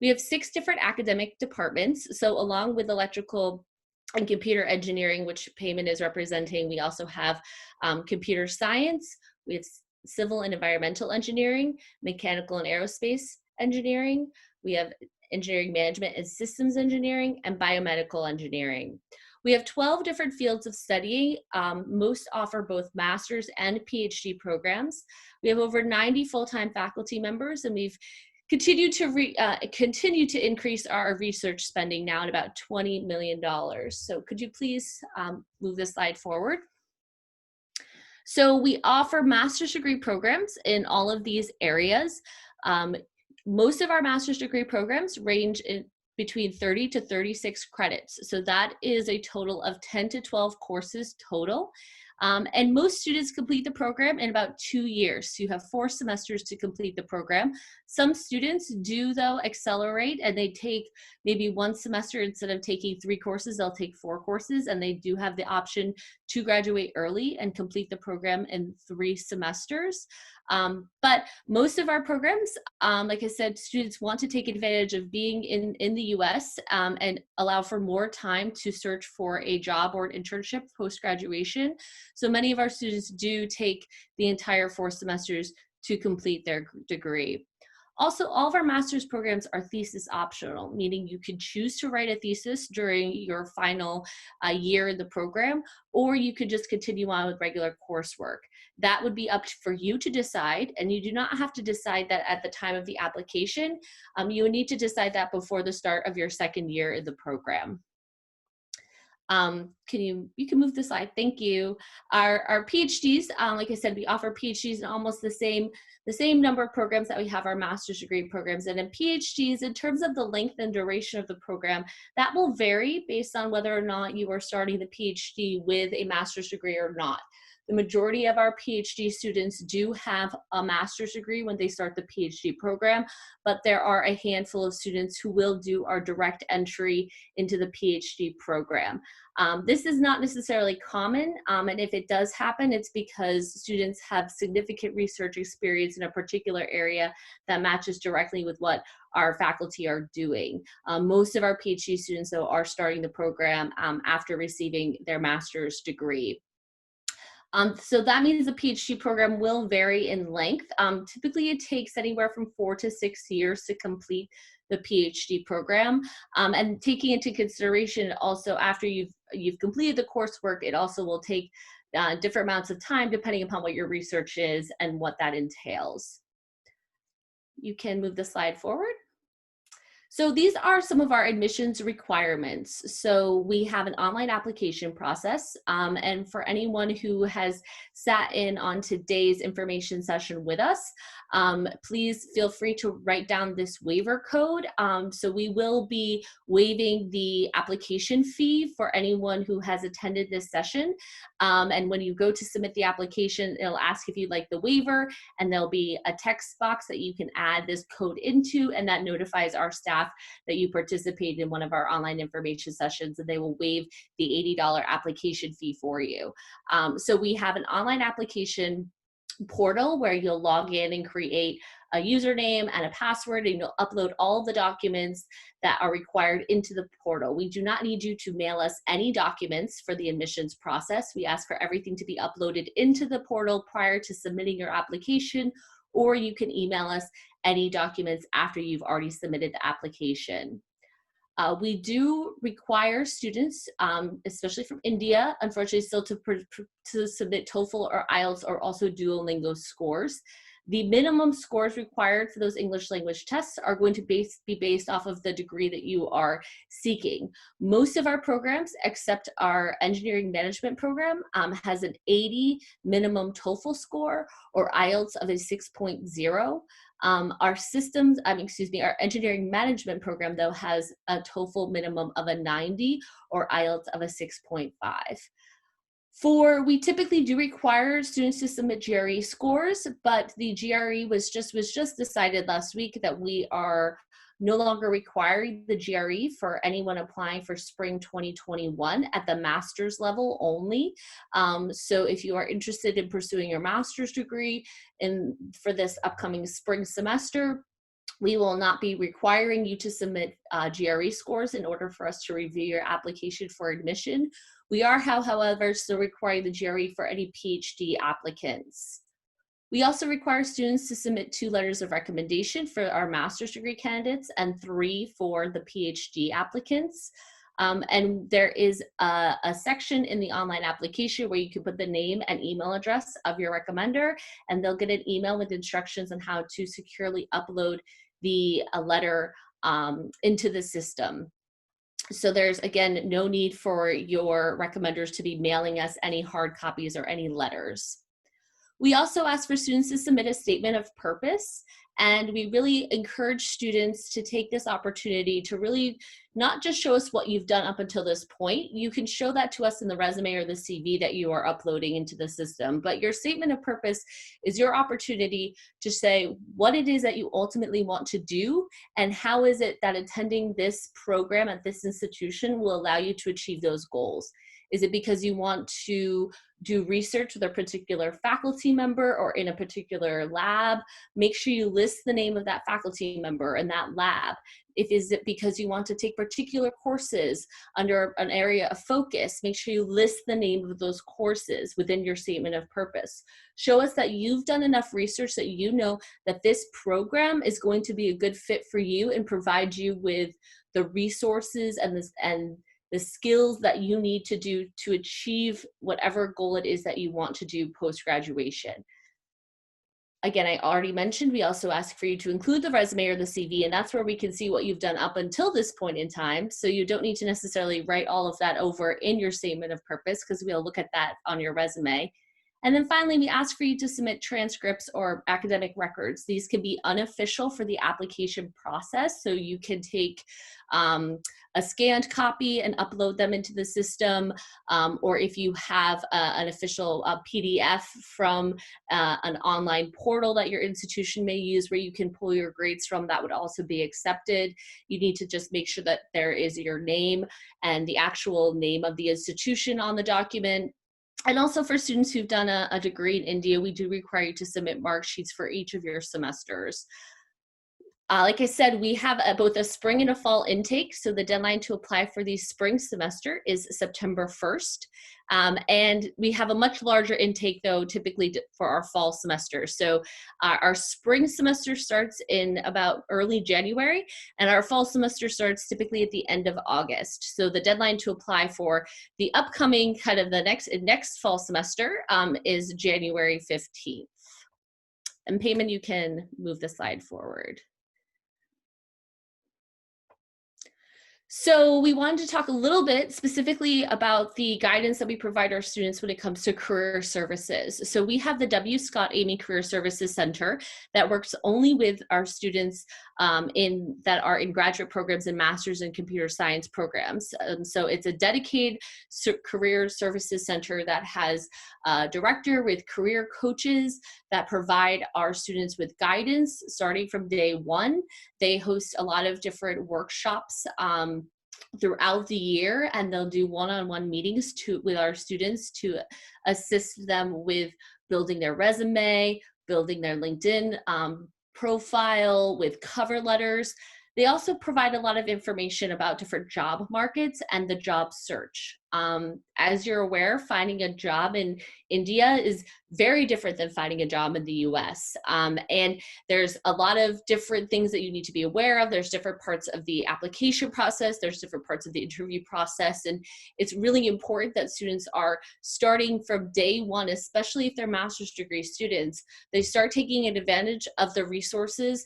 Speaker 3: We have 6 different academic departments. So along with electrical and computer engineering, which Payman is representing, we also have computer science, we have civil and environmental engineering, mechanical and aerospace engineering, we have engineering management and systems engineering, and biomedical engineering. We have 12 different fields of study. Most offer both master's and PhD programs. We have over 90 full-time faculty members, and we've continued to increase our research spending now at about $20 million. So could you please move this slide forward? So we offer master's degree programs in all of these areas. Most of our master's degree programs range in between 30 to 36 credits. So that is a total of 10 to 12 courses total. And most students complete the program in about 2 years. So you have 4 semesters to complete the program. Some students do, though, accelerate, and they take maybe 1 semester instead of taking 3 courses, they'll take 4 courses, and they do have the option to graduate early and complete the program in 3 semesters. But most of our programs, like I said, students want to take advantage of being in the US and allow for more time to search for a job or an internship post-graduation. So many of our students do take the entire 4 semesters to complete their degree. Also, all of our master's programs are thesis optional, meaning you can choose to write a thesis during your final year in the program, or you could just continue on with regular coursework. That would be up for you to decide, and you do not have to decide that at the time of the application. You would need to decide that before the start of your 2nd year in the program. You can move the slide. Thank you. Our PhDs, like I said, we offer PhDs in almost the same number of programs that we have our master's degree programs. And in PhDs, in terms of the length and duration of the program, that will vary based on whether or not you are starting the PhD with a master's degree or not. The majority of our PhD students do have a master's degree when they start the PhD program, but there are a handful of students who will do our direct entry into the PhD program. This is not necessarily common, and if it does happen, it's because students have significant research experience in a particular area that matches directly with what our faculty are doing. Most of our PhD students, though, are starting the program after receiving their master's degree. So that means the PhD program will vary in length. Typically, it takes anywhere from 4 to 6 years to complete the PhD program. And taking into consideration also after you've completed the coursework, it also will take different amounts of time depending upon what your research is and what that entails. You can move the slide forward. So these are some of our admissions requirements. So we have an online application process, and for anyone who has sat in on today's information session with us, please feel free to write down this waiver code. So we will be waiving the application fee for anyone who has attended this session. And when you go to submit the application, it'll ask if you'd like the waiver, and there'll be a text box that you can add this code into, and that notifies our staff that you participated in one of our online information sessions, and they will waive the $80 application fee for you. So we have an online application portal where you'll log in and create a username and a password, and you'll upload all the documents that are required into the portal. We do not need you to mail us any documents for the admissions process. We ask for everything to be uploaded into the portal prior to submitting your application, or you can email us any documents after you've already submitted the application. We do require students, especially from India, unfortunately still to submit TOEFL or IELTS or also Duolingo scores. The minimum scores required for those English language tests are going to be based off of the degree that you are seeking. Most of our programs, except our engineering management program, has an 80 minimum TOEFL score or IELTS of a 6.0. Our engineering management program, though, has a TOEFL minimum of a 90 or IELTS of a 6.5. We typically do require students to submit GRE scores, but the GRE was just decided last week that we are no longer requiring the GRE for anyone applying for spring 2021 at the master's level only. So if you are interested in pursuing your master's degree for this upcoming spring semester, we will not be requiring you to submit GRE scores in order for us to review your application for admission. We are, however, still requiring the GRE for any PhD applicants. We also require students to submit 2 letters of recommendation for our master's degree candidates and 3 for the PhD applicants. And there is a section in the online application where you can put the name and email address of your recommender, and they'll get an email with instructions on how to securely upload the letter into the system. So there's, again, no need for your recommenders to be mailing us any hard copies or any letters. We also ask for students to submit a statement of purpose, and we really encourage students to take this opportunity to really not just show us what you've done up until this point. You can show that to us in the resume or the CV that you are uploading into the system, but your statement of purpose is your opportunity to say what it is that you ultimately want to do, and how is it that attending this program at this institution will allow you to achieve those goals. Is it because you want to do research with a particular faculty member or in a particular lab? Make sure you list the name of that faculty member and that lab. Is it because you want to take particular courses under an area of focus? Make sure you list the name of those courses within your statement of purpose. Show us that you've done enough research that you know that this program is going to be a good fit for you and provide you with the resources and the skills that you need to do to achieve whatever goal it is that you want to do post-graduation. Again, I already mentioned, we also ask for you to include the resume or the CV, and that's where we can see what you've done up until this point in time. So you don't need to necessarily write all of that over in your statement of purpose, because we'll look at that on your resume. And then finally, we ask for you to submit transcripts or academic records. These can be unofficial for the application process. So you can take a scanned copy and upload them into the system. Or if you have an official PDF from an online portal that your institution may use where you can pull your grades from, that would also be accepted. You need to just make sure that there is your name and the actual name of the institution on the document. And also for students who've done a degree in India, we do require you to submit mark sheets for each of your semesters. Like I said, we have both a spring and a fall intake. So the deadline to apply for the spring semester is September 1st. And we have a much larger intake, though, typically for our fall semester. So our spring semester starts in about early January, and our fall semester starts typically at the end of August. So the deadline to apply for the upcoming kind of the next fall semester is January 15th. And Payman, you can move the slide forward. So we wanted to talk a little bit specifically about the guidance that we provide our students when it comes to career services. So we have the W. Scott Amy Career Services Center that works only with our students that are in graduate programs and master's in computer science programs. So it's a dedicated career services center that has a director with career coaches that provide our students with guidance starting from day one. They host a lot of different workshops throughout the year, and they'll do one-on-one meetings with our students to assist them with building their resume, building their LinkedIn profile, with cover letters. They also provide a lot of information about different job markets and the job search. As you're aware, finding a job in India is very different than finding a job in the US. And there's a lot of different things that you need to be aware of. There's different parts of the application process. There's different parts of the interview process. And it's really important that students are starting from day one, especially if they're master's degree students, they start taking advantage of the resources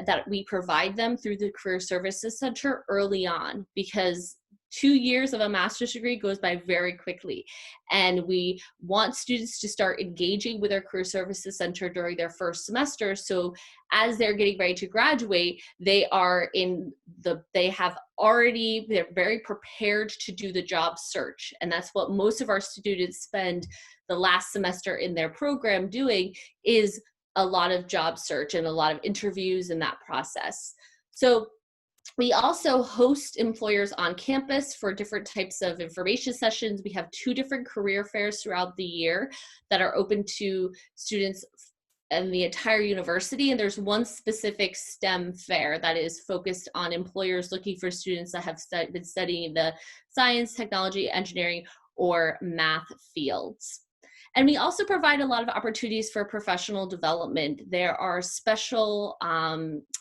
Speaker 3: that we provide them through the Career Services Center early on, because 2 years of a master's degree goes by very quickly. And we want students to start engaging with our Career Services Center during their first semester. So as they're getting ready to graduate, they're very prepared to do the job search. And that's what most of our students spend the last semester in their program doing, is a lot of job search and a lot of interviews in that process. So we also host employers on campus for different types of information sessions. We have 2 different career fairs throughout the year that are open to students in the entire university. And there's one specific STEM fair that is focused on employers looking for students that have been studying the science, technology, engineering, or math fields. And we also provide a lot of opportunities for professional development. There are special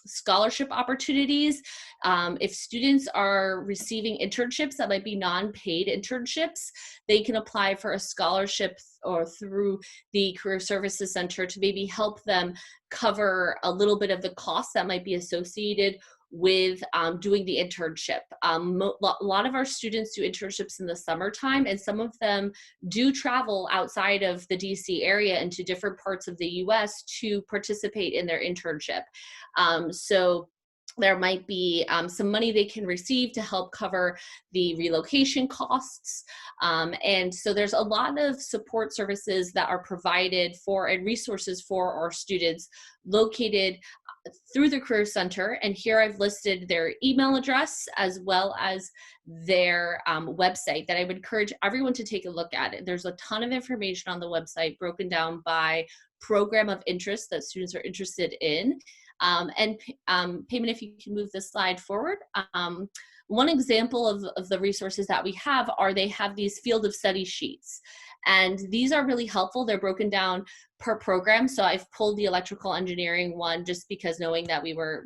Speaker 3: scholarship opportunities. If students are receiving internships that might be non-paid internships, they can apply for a scholarship or through the Career Services Center to maybe help them cover a little bit of the costs that might be associated with doing the internship. A lot of our students do internships in the summertime, and some of them do travel outside of the DC area into different parts of the US to participate in their internship. So there might be some money they can receive to help cover the relocation costs. And so there's a lot of support services that are provided for and resources for our students located through the Career Center. And here I've listed their email address as well as their website that I would encourage everyone to take a look at it. There's a ton of information on the website broken down by program of interest that students are interested in. And Payman, if you can move the slide forward. One example of the resources that we have they have these field of study sheets. And these are really helpful. They're broken down per program. So I've pulled the electrical engineering one just because knowing that we were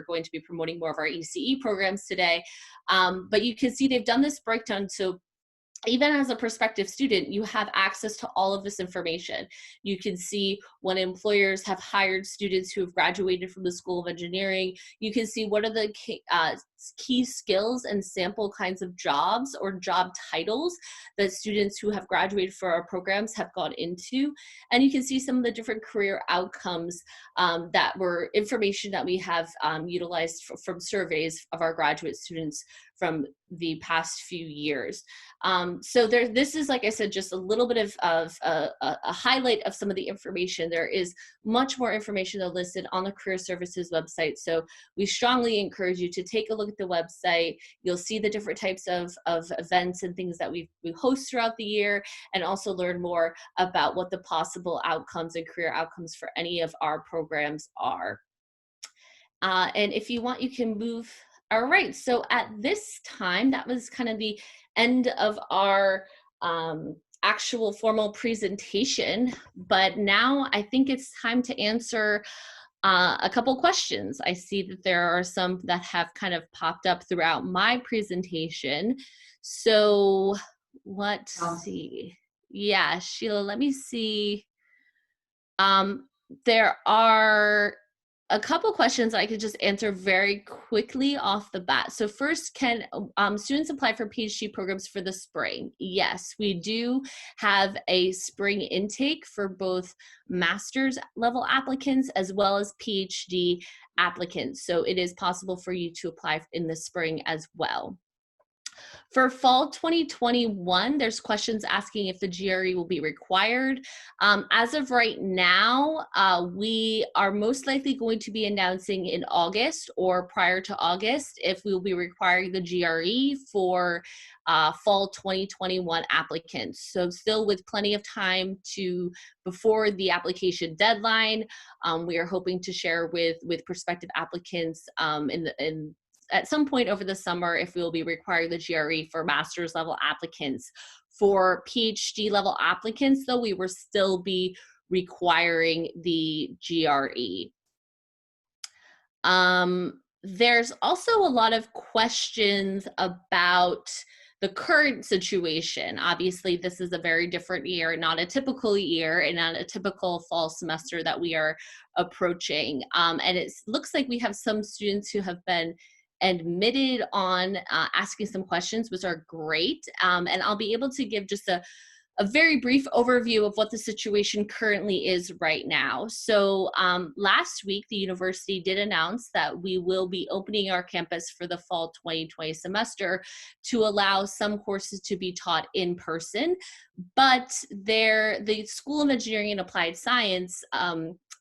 Speaker 3: going to be promoting more of our ECE programs today. But you can see they've done this breakdown. So even as a prospective student, you have access to all of this information. You can see when employers have hired students who have graduated from the School of Engineering. You can see what are the key skills and sample kinds of jobs or job titles that students who have graduated for our programs have gone into. And you can see some of the different career outcomes that were information that we have utilized from surveys of our graduate students from the past few years. So this is, like I said, just a little bit of a highlight of some of the information. There is much more information though listed on the Career Services website. So we strongly encourage you to take a look at the website. You'll see the different types of events and things that we host throughout the year, and also learn more about what the possible outcomes and career outcomes for any of our programs are. And if you want, you can move. All right, so at this time, that was kind of the end of our actual formal presentation, but now I think it's time to answer a couple questions. I see that there are some that have kind of popped up throughout my presentation. So let's see. Yeah, Sheila, let me see. There are a couple questions I could just answer very quickly off the bat. So first, can students apply for PhD programs for the spring? Yes, we do have a spring intake for both master's level applicants as well as PhD applicants. So it is possible for you to apply in the spring as well. For fall 2021, there's questions asking if the GRE will be required. As of right now, we are most likely going to be announcing in August or prior to August if we will be requiring the GRE for fall 2021 applicants. So still with plenty of time before the application deadline, we are hoping to share with prospective applicants at some point over the summer if we will be requiring the GRE for master's level applicants. For PhD level applicants, though, we will still be requiring the GRE. There's also a lot of questions about the current situation. Obviously, this is a very different year, not a typical year and not a typical fall semester that we are approaching. And it looks like we have some students who have been admitted on asking some questions, which are great. And I'll be able to give just a very brief overview of what the situation currently is right now. So last week, the university did announce that we will be opening our campus for the fall 2020 semester to allow some courses to be taught in person, but the School of Engineering and Applied Science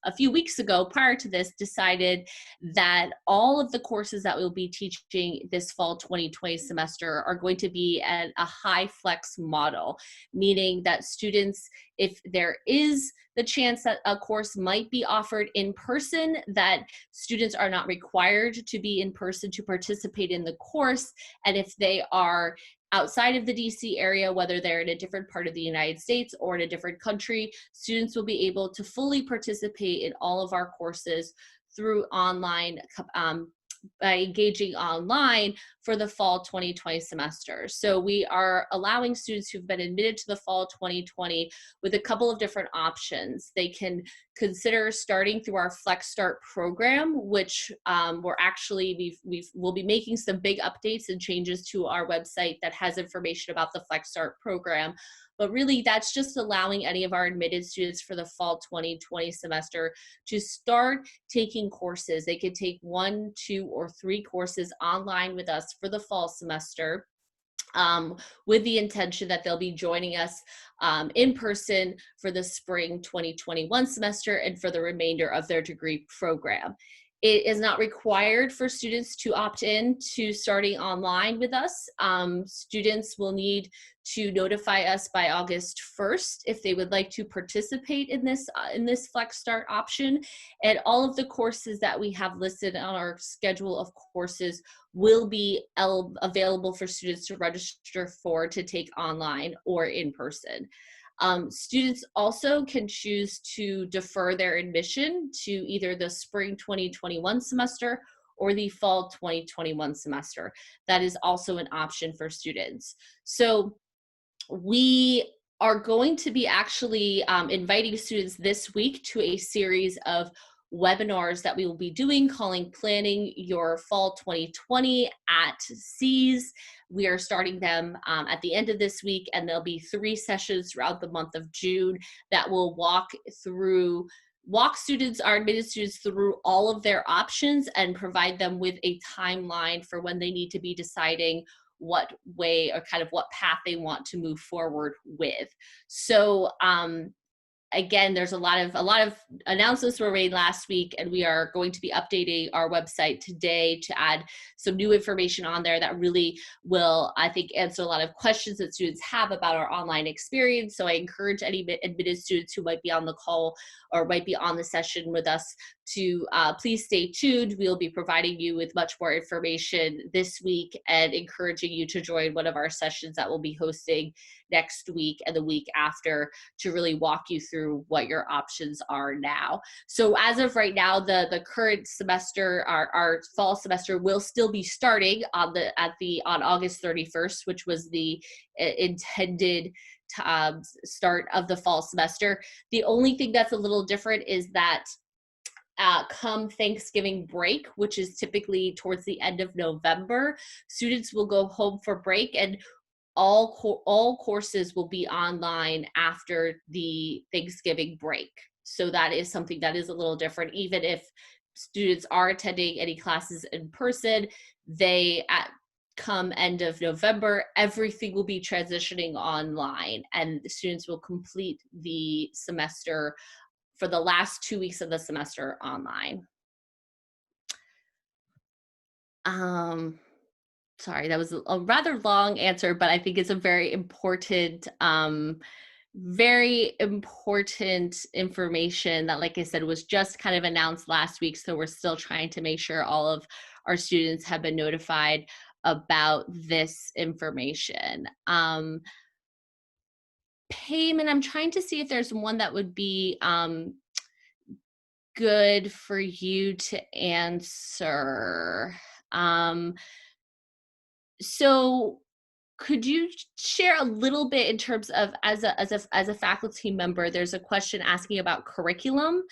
Speaker 3: a few weeks ago, prior to this, decided that all of the courses that we'll be teaching this fall 2020 semester are going to be at a high flex model, meaning that students, if there is the chance that a course might be offered in person, that students are not required to be in person to participate in the course. And if they are outside of the DC area, whether they're in a different part of the United States or in a different country, students will be able to fully participate in all of our courses through online, by engaging online for the fall 2020 semester. So we are allowing students who've been admitted to the fall 2020 with a couple of different options. They can consider starting through our Flex Start program, which we'll be making some big updates and changes to our website that has information about the Flex Start program. But really, that's just allowing any of our admitted students for the fall 2020 semester to start taking courses. They could take 1, 2, or 3 courses online with us for the fall semester, with the intention that they'll be joining us in person for the spring 2021 semester and for the remainder of their degree program. It is not required for students to opt in to starting online with us. Students will need to notify us by August 1st if they would like to participate in this Flex Start option. And all of the courses that we have listed on our schedule of courses will be available for students to register for to take online or in person. Students also can choose to defer their admission to either the spring 2021 semester or the fall 2021 semester. That is also an option for students. So we are going to be actually inviting students this week to a series of webinars that we will be doing calling Planning Your Fall 2020 at SEAS. We are starting them at the end of this week, and there'll be 3 sessions throughout the month of June that will walk students, our admitted students, through all of their options and provide them with a timeline for when they need to be deciding what way or kind of what path they want to move forward with. So again, there's a lot of announcements were made last week, and we are going to be updating our website today to add some new information on there that really will, I think, answer a lot of questions that students have about our online experience. So I encourage any admitted students who might be on the call or might be on the session with us to please stay tuned. We'll be providing you with much more information this week and encouraging you to join one of our sessions that we'll be hosting next week and the week after to really walk you through what your options are now. So as of right now, the current semester, our fall semester, will still be starting on August 31st, which was the intended start of the fall semester. The only thing that's a little different is that come Thanksgiving break, which is typically towards the end of November, students will go home for break, and all courses will be online after the Thanksgiving break. So that is something that is a little different. Even if students are attending any classes in person, come end of November, everything will be transitioning online, and the students will complete the semester for the last 2 weeks of the semester online. Sorry, that was a rather long answer, but I think it's a very important information that, like I said, was just kind of announced last week. So we're still trying to make sure all of our students have been notified about this information. Payman, I'm trying to see if there's one that would be good for you to answer. So could you share a little bit in terms of, as a faculty member, there's a question asking about curriculum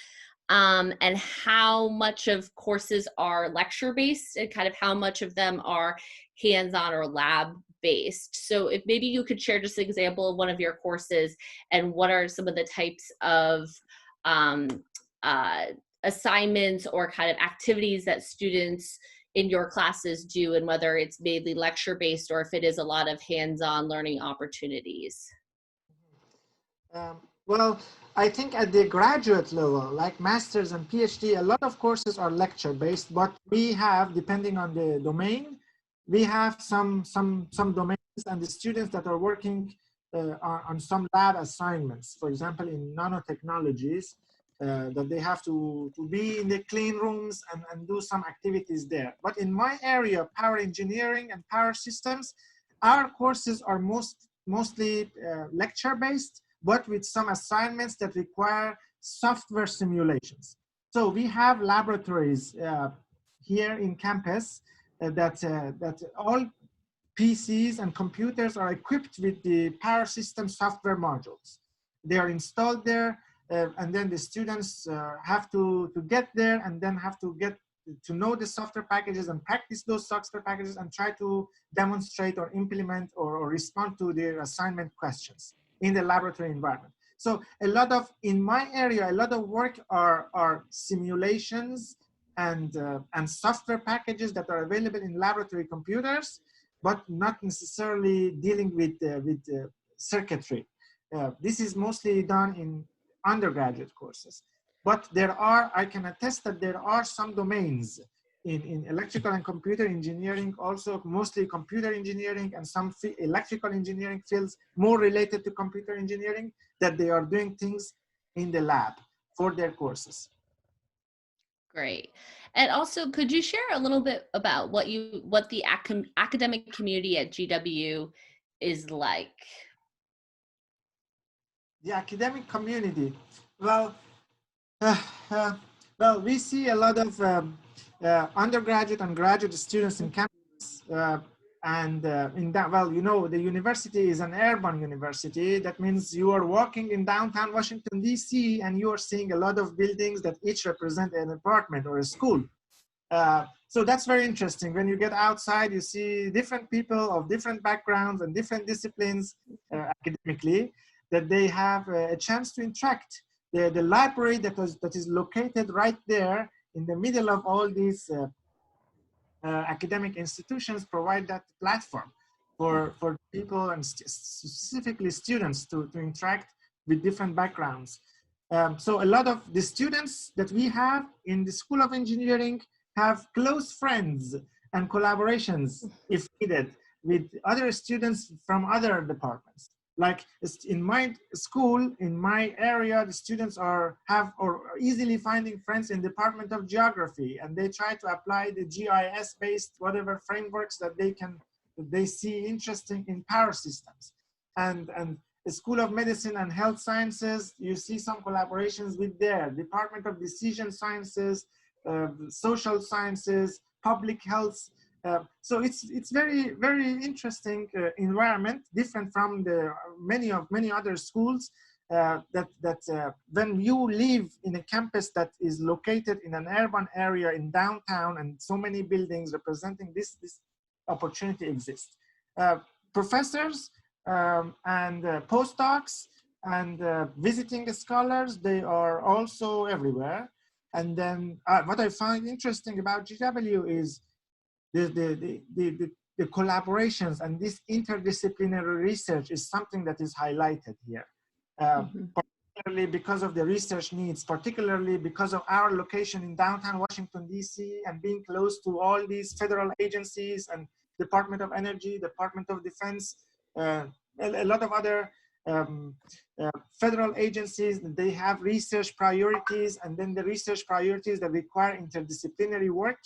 Speaker 3: and how much of courses are lecture-based and kind of how much of them are hands-on or lab-based. So if maybe you could share just an example of one of your courses and what are some of the types of assignments or kind of activities that students in your classes do, and whether it's mainly lecture-based or if it is a lot of hands-on learning opportunities.
Speaker 2: Well, I think at the graduate level, like master's and PhD, a lot of courses are lecture-based, but we have, depending on the domain, we have some domains and the students that are working on some lab assignments. For example, in nanotechnologies, that they have to be in the clean rooms and do some activities there. But in my area, power engineering and power systems, our courses are mostly lecture-based, but with some assignments that require software simulations. So we have laboratories here in campus that all PCs and computers are equipped with the power system software modules. They are installed there, and then the students have to get there and then have to get to know the software packages and practice those software packages and try to demonstrate or implement or respond to their assignment questions in the laboratory environment. So in my area, a lot of work are simulations and software packages that are available in laboratory computers, but not necessarily dealing with circuitry. This is mostly done in undergraduate courses. But I can attest that there are some domains in electrical and computer engineering, also mostly computer engineering and some electrical engineering fields more related to computer engineering, that they are doing things in the lab for their courses.
Speaker 3: Great. And also, could you share a little bit about what the academic community at GW is like?
Speaker 2: The academic community, well, we see a lot of undergraduate and graduate students in campus. And in that, well, you know, the university is an urban university. That means you are walking in downtown Washington, D.C., and you are seeing a lot of buildings that each represent an apartment or a school. So that's very interesting. When you get outside, you see different people of different backgrounds and different disciplines academically, that they have a chance to interact. The library that is located right there in the middle of all these academic institutions provide that platform for people and specifically students to interact with different backgrounds. So a lot of the students that we have in the School of Engineering have close friends and collaborations, if needed, with other students from other departments. Like in my school, in my area, the students are easily finding friends in Department of Geography, and they try to apply the GIS-based whatever frameworks that they see interesting in power systems. And the School of Medicine and Health Sciences, you see some collaborations with their Department of Decision Sciences, Social Sciences, Public Health. So it's very, very interesting environment, different from the many other schools. When you live in a campus that is located in an urban area in downtown and so many buildings representing this opportunity exists. Professors and postdocs and visiting scholars, they are also everywhere. And then what I find interesting about GW is the collaborations, and this interdisciplinary research is something that is highlighted here, particularly because of the research needs, particularly because of our location in downtown Washington, D.C., and being close to all these federal agencies and Department of Energy, Department of Defense, a lot of other federal agencies. They have research priorities, and then the research priorities that require interdisciplinary work.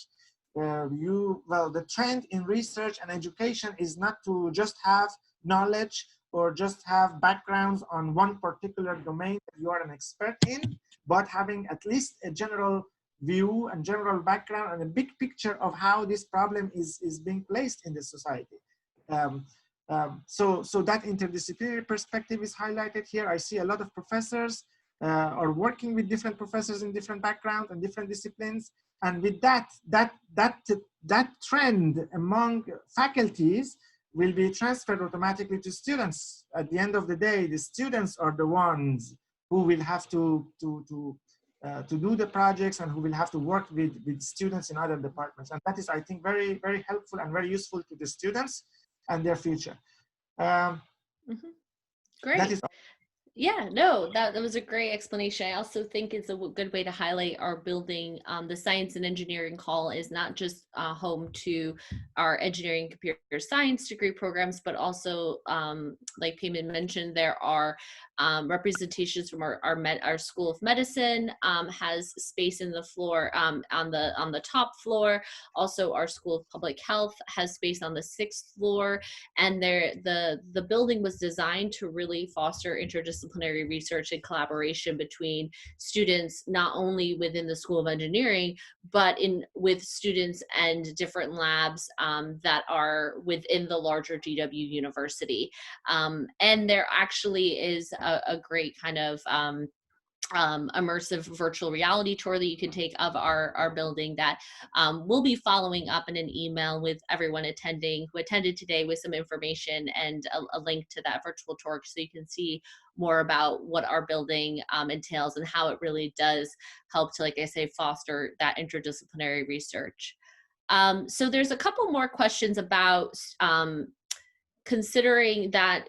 Speaker 2: The trend in research and education is not to just have knowledge or just have backgrounds on one particular domain that you are an expert in, but having at least a general view and general background and a big picture of how this problem is being placed in the society. So that interdisciplinary perspective is highlighted here. I see a lot of professors are working with different professors in different backgrounds and different disciplines. And with that trend among faculties will be transferred automatically to students. At the end of the day, the students are the ones who will have to do the projects and who will have to work with students in other departments. And that is, I think, very, very helpful and very useful to the students and their future.
Speaker 3: Great.
Speaker 2: That is
Speaker 3: Yeah, no, that was a great explanation. I also think it's a good way to highlight our building. The Science and Engineering Hall is not just home to our engineering computer science degree programs, but also, like Payman mentioned, there are representations from our School of Medicine has space in the floor on the top floor. Also, our School of Public Health has space on the 6th floor, and the building was designed to really foster interdisciplinary research and collaboration between students, not only within the School of Engineering, but with students and different labs that are within the larger GW University. And there actually is a great kind of immersive virtual reality tour that you can take of our building that we'll be following up in an email with everyone who attended today with some information and a link to that virtual tour so you can see more about what our building entails and how it really does help to, like I say, foster that interdisciplinary research. So there's a couple more questions about considering that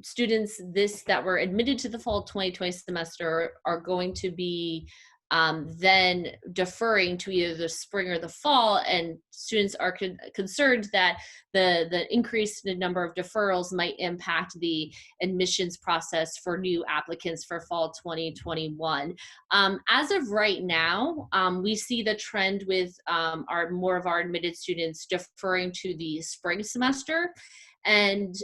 Speaker 3: students that were admitted to the fall 2020 semester are going to be then deferring to either the spring or the fall, and students are concerned that the increased number of deferrals might impact the admissions process for new applicants for fall 2021. As of right now, we see the trend with more of our admitted students deferring to the spring semester. And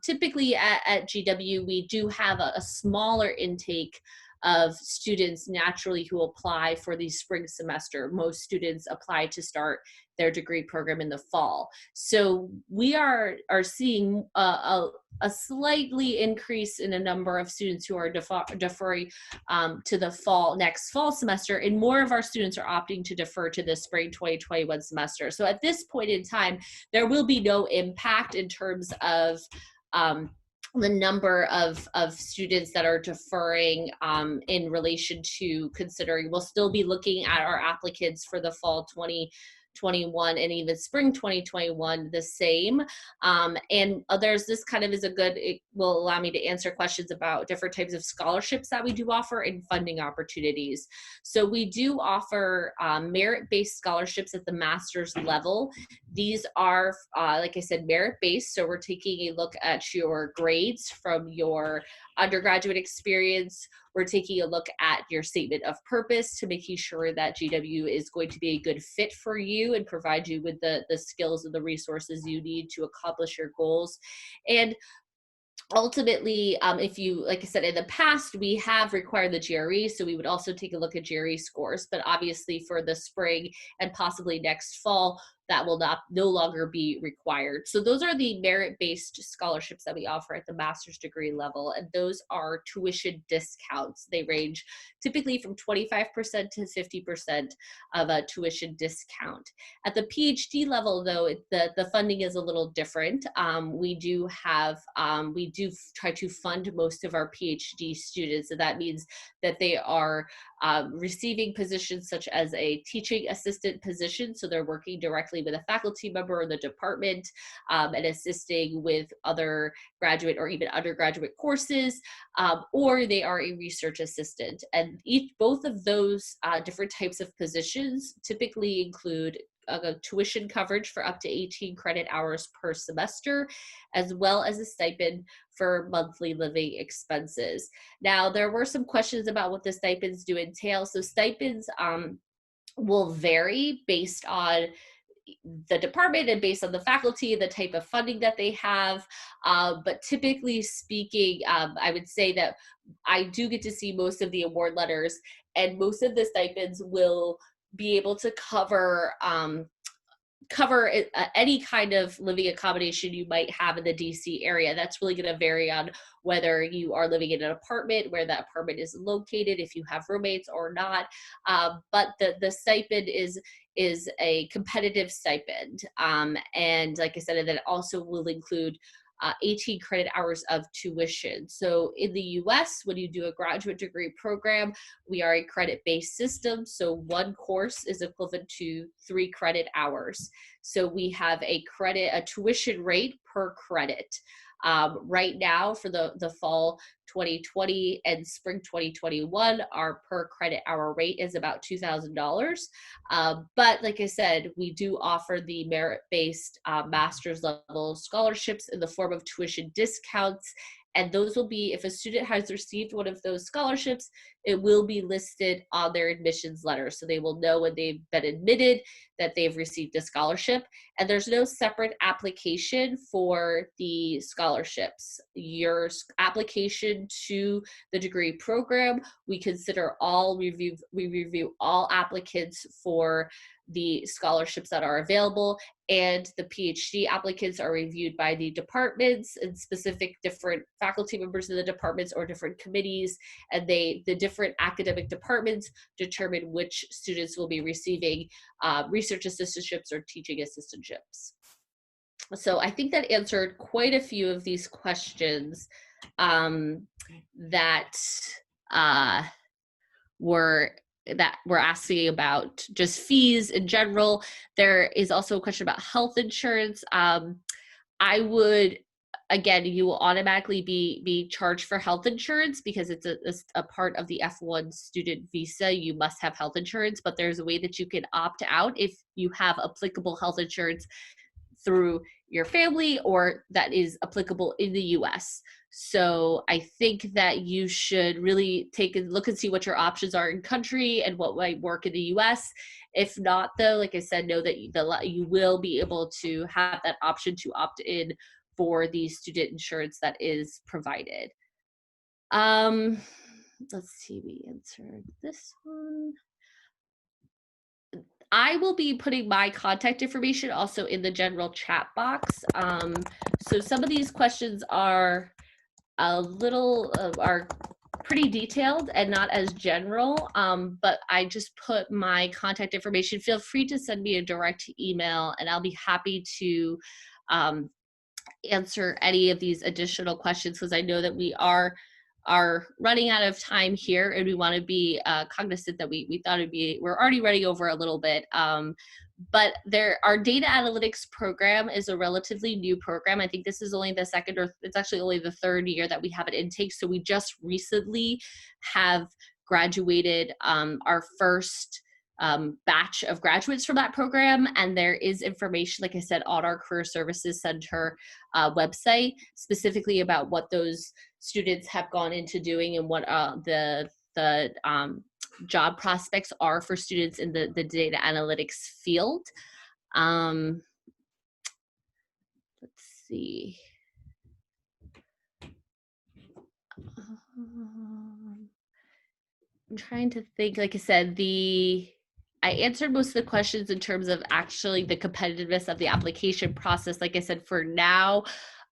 Speaker 3: typically at GW, we do have a smaller intake of students naturally who apply for the spring semester. Most students apply to start their degree program in the fall. So we are seeing a slightly increase in a number of students who are deferring to the next fall semester, and more of our students are opting to defer to the spring 2021 semester. So at this point in time, there will be no impact in terms of the number of students that are deferring in relation to considering. We'll still be looking at our applicants for the fall 2021 and even spring 2021 the same. And there's this kind of it will allow me to answer questions about different types of scholarships that we do offer and funding opportunities. So we do offer merit-based scholarships at the master's level. These are, like I said, merit-based. So we're taking a look at your grades from your undergraduate experience. We're taking a look at your statement of purpose to making sure that GW is going to be a good fit for you and provide you with the skills and the resources you need to accomplish your goals. And ultimately, if you, like I said, in the past, we have required the GRE, so we would also take a look at GRE scores, but obviously for the spring and possibly next fall, that will no longer be required. So those are the merit-based scholarships that we offer at the master's degree level, and those are tuition discounts. They range typically from 25% to 50% of a tuition discount. At the PhD level, though, the funding is a little different. We do try to fund most of our PhD students, and that means that they are receiving positions such as a teaching assistant position, so they're working directly with a faculty member in the department and assisting with other graduate or even undergraduate courses, or they are a research assistant. And both of those different types of positions typically include tuition coverage for up to 18 credit hours per semester, as well as a stipend for monthly living expenses. Now, there were some questions about what the stipends do entail. So stipends will vary based on the department and based on the faculty, the type of funding that they have. But typically speaking, I would say that I do get to see most of the award letters, and most of the stipends will be able to cover any kind of living accommodation you might have in the DC area. That's really going to vary on whether you are living in an apartment, where that apartment is located, if you have roommates or not. But the stipend is a competitive stipend. And like I said, and then it also will include 18 credit hours of tuition. So in the US, when you do a graduate degree program, we are a credit-based system. So one course is equivalent to 3 credit hours. So we have a tuition rate per credit. Right now for the fall 2020 and spring 2021, our per credit hour rate is about $2,000. But like I said, we do offer the merit-based master's level scholarships in the form of tuition discounts. And those will be, if a student has received one of those scholarships, it will be listed on their admissions letter. So they will know when they've been admitted that they've received a scholarship. And there's no separate application for the scholarships. Your application to the degree program, we review all applicants for the scholarships that are available, and the PhD applicants are reviewed by the departments and specific different faculty members in the departments or different committees, and the different academic departments determine which students will be receiving research assistantships or teaching assistantships. So I think that answered quite a few of these questions that were asking about just fees in general. There is also a question about health insurance. I would, again, you will automatically be charged for health insurance because it's a part of the F1 student visa. You must have health insurance, but there's a way that you can opt out if you have applicable health insurance through your family or that is applicable in the US. So I think that you should really take a look and see what your options are in country and what might work in the US. If not, though, like I said, know that you will be able to have that option to opt in for the student insurance that is provided. let's see, we answered this one. I will be putting my contact information also in the general chat box. So some of these questions are are pretty detailed and not as general, but I just put my contact information. Feel free to send me a direct email and I'll be happy to answer any of these additional questions, because I know that we are running out of time here and we want to be cognizant that we thought we're already running over a little bit. But our data analytics program is a relatively new program. I think this is only the second, or it's actually only the third year that we have an intake. So we just recently have graduated our first batch of graduates from that program. And there is information, like I said, on our Career Services Center website, specifically about what those students have gone into doing and what the job prospects are for students in the data analytics field. Let's see. I'm trying to think, like I said, I answered most of the questions in terms of actually the competitiveness of the application process. Like I said, for now,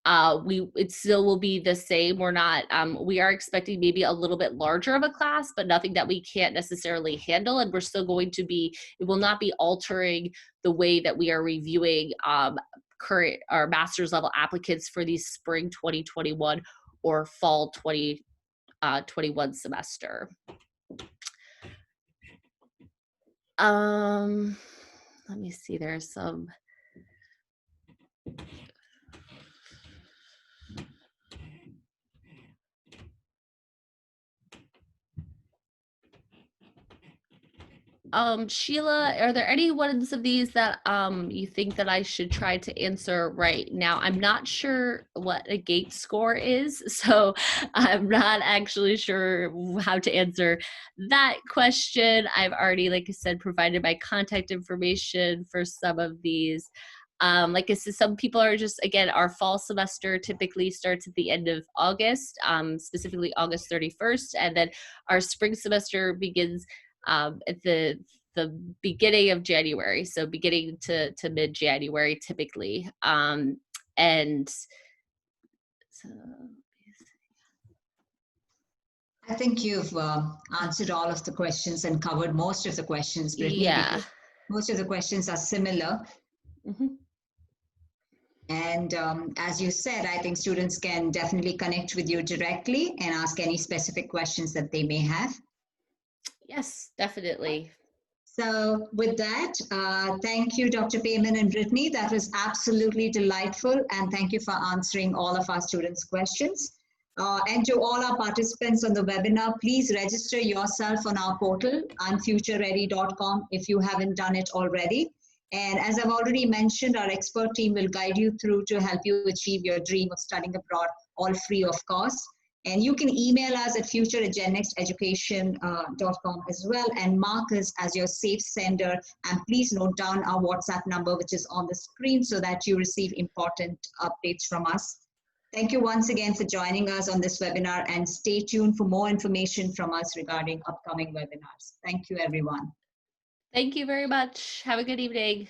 Speaker 3: it still will be the same. We're not, we are expecting maybe a little bit larger of a class, but nothing that we can't necessarily handle. And we're still going to be, it will not be altering the way that we are reviewing current or master's level applicants for the spring 2021 or fall 2021 semester. Let me see, there's some. Sheila, are there any ones of these that you think that I should try to answer right now? I'm not sure what a gate score is, so I'm not actually sure how to answer that question. I've already, like I said, provided my contact information for some of these. Like I said, some people are just, again, our fall semester typically starts at the end of August, specifically August 31st, and then our spring semester begins at the beginning of January, so beginning to mid-January typically. And so
Speaker 1: I think you've answered all of the questions and covered most of the questions, Brittany.
Speaker 3: Yeah.
Speaker 1: Most of the questions are similar.
Speaker 3: Mm-hmm.
Speaker 1: And as you said, I think students can definitely connect with you directly and ask any specific questions that they may have.
Speaker 3: Yes, definitely.
Speaker 1: So with that, thank you, Dr. Payman and Brittany. That was absolutely delightful. And thank you for answering all of our students' questions. And to all our participants on the webinar, please register yourself on our portal, unfutureready.com, if you haven't done it already. And as I've already mentioned, our expert team will guide you through to help you achieve your dream of studying abroad, all free of cost. And you can email us at future@genexteducation.com as well, and mark us as your safe sender. And please note down our WhatsApp number, which is on the screen, so that you receive important updates from us. Thank you once again for joining us on this webinar, and stay tuned for more information from us regarding upcoming webinars. Thank you, everyone.
Speaker 3: Thank you very much. Have a good evening.